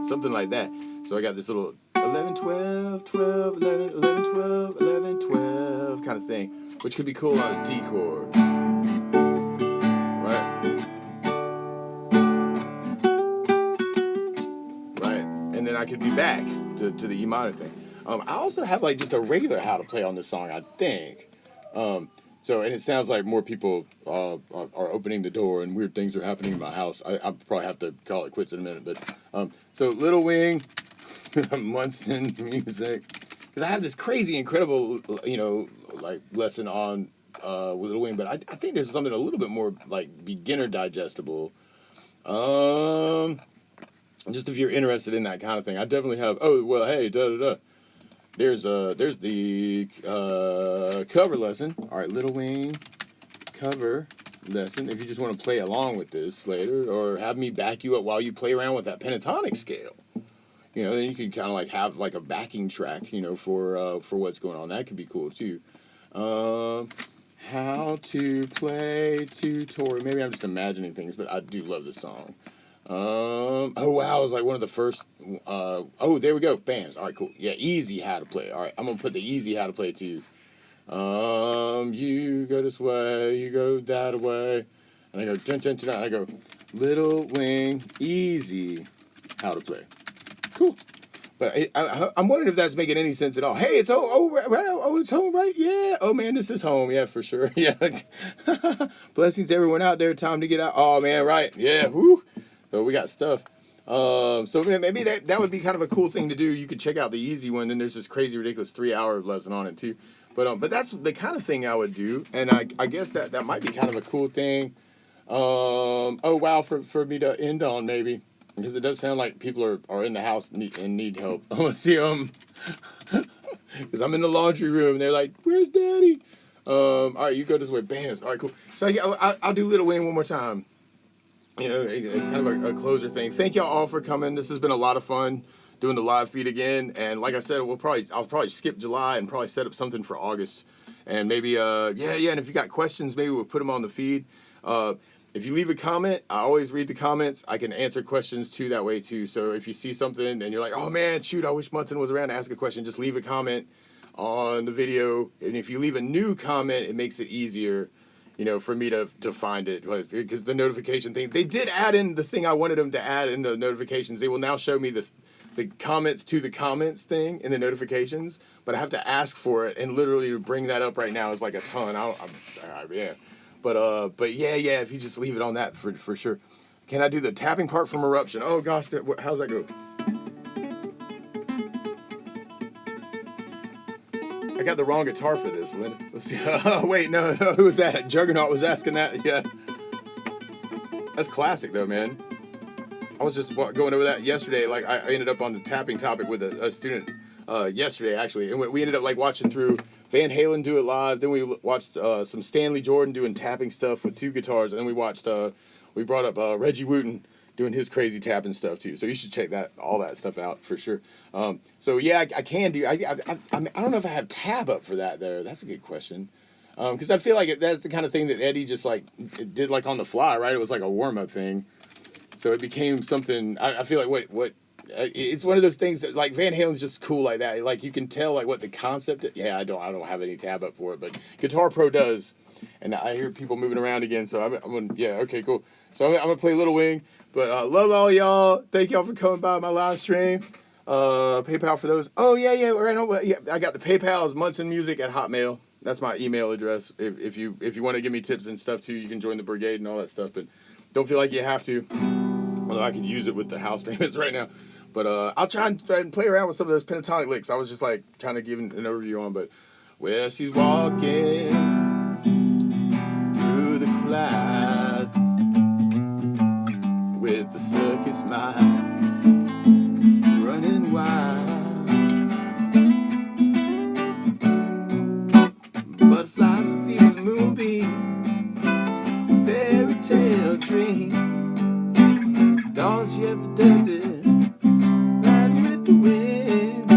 Speaker 1: Something like that. So I got this little 11 12 12 11 11 12 11 12 kind of thing, which could be cool on a D chord. Right, and then I could be back to the E minor thing. I also have like just a regular how to play on this song, I think. So, and it sounds like more people are opening the door and weird things are happening in my house. I probably have to call it quits in a minute. But so Little Wing, Munson music, because I have this crazy, incredible, like lesson on Little Wing. But I think there's something a little bit more like beginner digestible. Just if you're interested in that kind of thing, I definitely have. Oh well, hey, da da da. There's the cover lesson. All right, Little Wing cover lesson. If you just want to play along with this later, or have me back you up while you play around with that pentatonic scale, then you can kind of like have like a backing track, for what's going on. That could be cool too. How to play tutorial. Maybe I'm just imagining things, but I do love this song. Oh wow, it was like one of the first. Oh, there we go. Bands. All right, cool. Yeah, easy how to play. All right, I'm gonna put the easy how to play too. You go this way, you go that way, and I go dun dun dun. And I go Little Wing easy how to play. Cool. But I'm wondering if that's making any sense at all. Hey, it's it's home, right? Yeah. Oh man, this is home. Yeah, for sure. Yeah. Blessings to everyone out there. Time to get out. Oh man, right? Yeah. Whoo. So we got stuff. So maybe that would be kind of a cool thing to do. You could check out the easy one. Then there's this crazy, ridiculous 3-hour lesson on it too. But that's the kind of thing I would do. And I guess that might be kind of a cool thing. Oh wow, for me to end on maybe. Because it does sound like people are in the house and need help. Let's see, because I'm in the laundry room. And they're like, "Where's Daddy?" All right, you go this way. Bam. All right, cool. So I'll do Little Wing one more time. It's kind of a closer thing. Thank y'all all for coming. This has been a lot of fun doing the live feed again. And like I said, I'll probably skip July and probably set up something for August. And maybe And if you got questions, maybe we'll put them on the feed. If you leave a comment, I always read the comments. I can answer questions too that way too. So if you see something and you're like, oh man, shoot, I wish Munson was around to ask a question, just leave a comment on the video. And if you leave a new comment, it makes it easier, for me to find it. Because the notification thing, they did add in the thing I wanted them to add in the notifications. They will now show me the comments to the comments thing in the notifications, but I have to ask for it, and literally to bring that up right now is like a ton. Yeah. But yeah, if you just leave it on that for sure. Can I do the tapping part from Eruption? Oh gosh, how's that go? I got the wrong guitar for this, Lynn. Let's see. Oh wait, no, who was that? Juggernaut was asking that. Yeah, that's classic though, man. I was just going over that yesterday. Like I ended up on the tapping topic with a student yesterday actually, and we ended up like watching through Van Halen do it live. Then we watched some Stanley Jordan doing tapping stuff with 2 guitars, and then we watched. We brought up Reggie Wooten doing his crazy tapping stuff too. So you should check all that stuff out for sure. So yeah, I can do. I don't know if I have tab up for that there. That's a good question. Because I feel like that's the kind of thing that Eddie just like did like on the fly, right? It was like a warm up thing. So it became something. I feel like what. It's one of those things that like Van Halen's just cool like that. Like you can tell like what the concept is. Yeah, I don't have any tab up for it, but Guitar Pro does. And I hear people moving around again, so I'm gonna, yeah, okay, cool. So I'm gonna play Little Wing, but love all y'all. Thank y'all for coming by my live stream. PayPal for those. Oh yeah, right on. Yeah, I got the PayPal is munsonmusic@hotmail. That's my email address. If you want to give me tips and stuff too, you can join the brigade and all that stuff. But don't feel like you have to. Although I could use it with the house payments right now. But I'll try and play around with some of those pentatonic licks. I was just like kind of giving an overview on, but well, she's walking through the clouds with the circus mind running wild. Butterflies and seas, moonbeams, fairy tale dreams. All she ever does is the wind.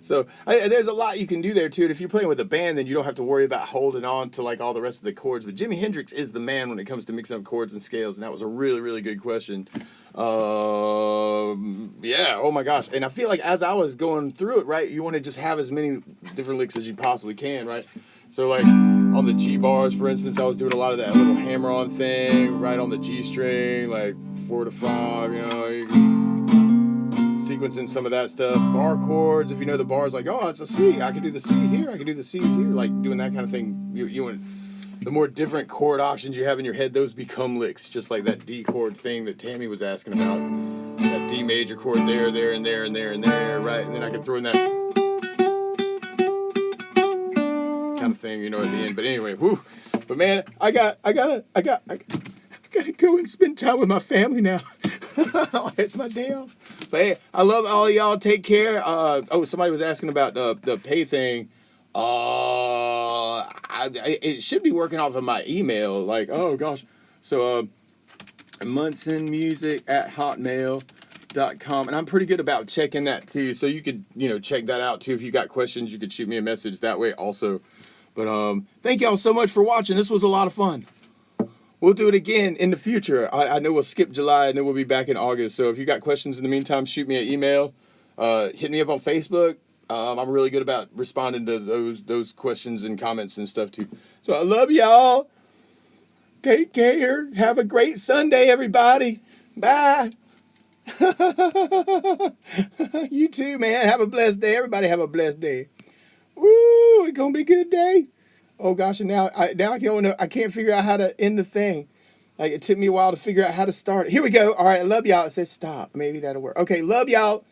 Speaker 1: So there's a lot you can do there too. And if you're playing with a band, then you don't have to worry about holding on to like all the rest of the chords. But Jimi Hendrix is the man when it comes to mixing up chords and scales, and that was a really, really good question. Yeah, oh my gosh. And I feel like as I was going through it, right, you want to just have as many different licks as you possibly can, right? So like on the G bars, for instance, I was doing a lot of that little hammer-on thing, right on the G string, like 4 to 5, you know, sequencing some of that stuff. Bar chords, if you know the bars, like, oh, it's a C, I can do the C here, I can do the C here, like doing that kind of thing. You want the more different chord options you have in your head, those become licks, just like that D chord thing that Tammy was asking about. That D major chord there, there, and there, and there, and there, right? And then I can throw in that kind of thing, you know, at the end. But anyway, whew. But man, I gotta go and spend time with my family now. It's my day off. But hey, I love all of y'all. Take care. Oh, somebody was asking about the pay thing. It should be working off of my email. Like, oh gosh. So munsonmusic@hotmail.com, and I'm pretty good about checking that too. So you could, you know, check that out too. If you got questions, you could shoot me a message that way also. But thank y'all so much for watching. This was a lot of fun. We'll do it again in the future. I know we'll skip July and then we'll be back in August. So if you got questions in the meantime, shoot me an email. Hit me up on Facebook. I'm really good about responding to those questions and comments and stuff too. So I love y'all. Take care. Have a great Sunday, everybody. Bye. You too, man. Have a blessed day. Everybody have a blessed day. Woo! It's gonna be a good day. Oh gosh, and now I don't know. I can't figure out how to end the thing. Like it took me a while to figure out how to start it. Here we go. All right, I love y'all. It says stop. Maybe that'll work. Okay, love y'all.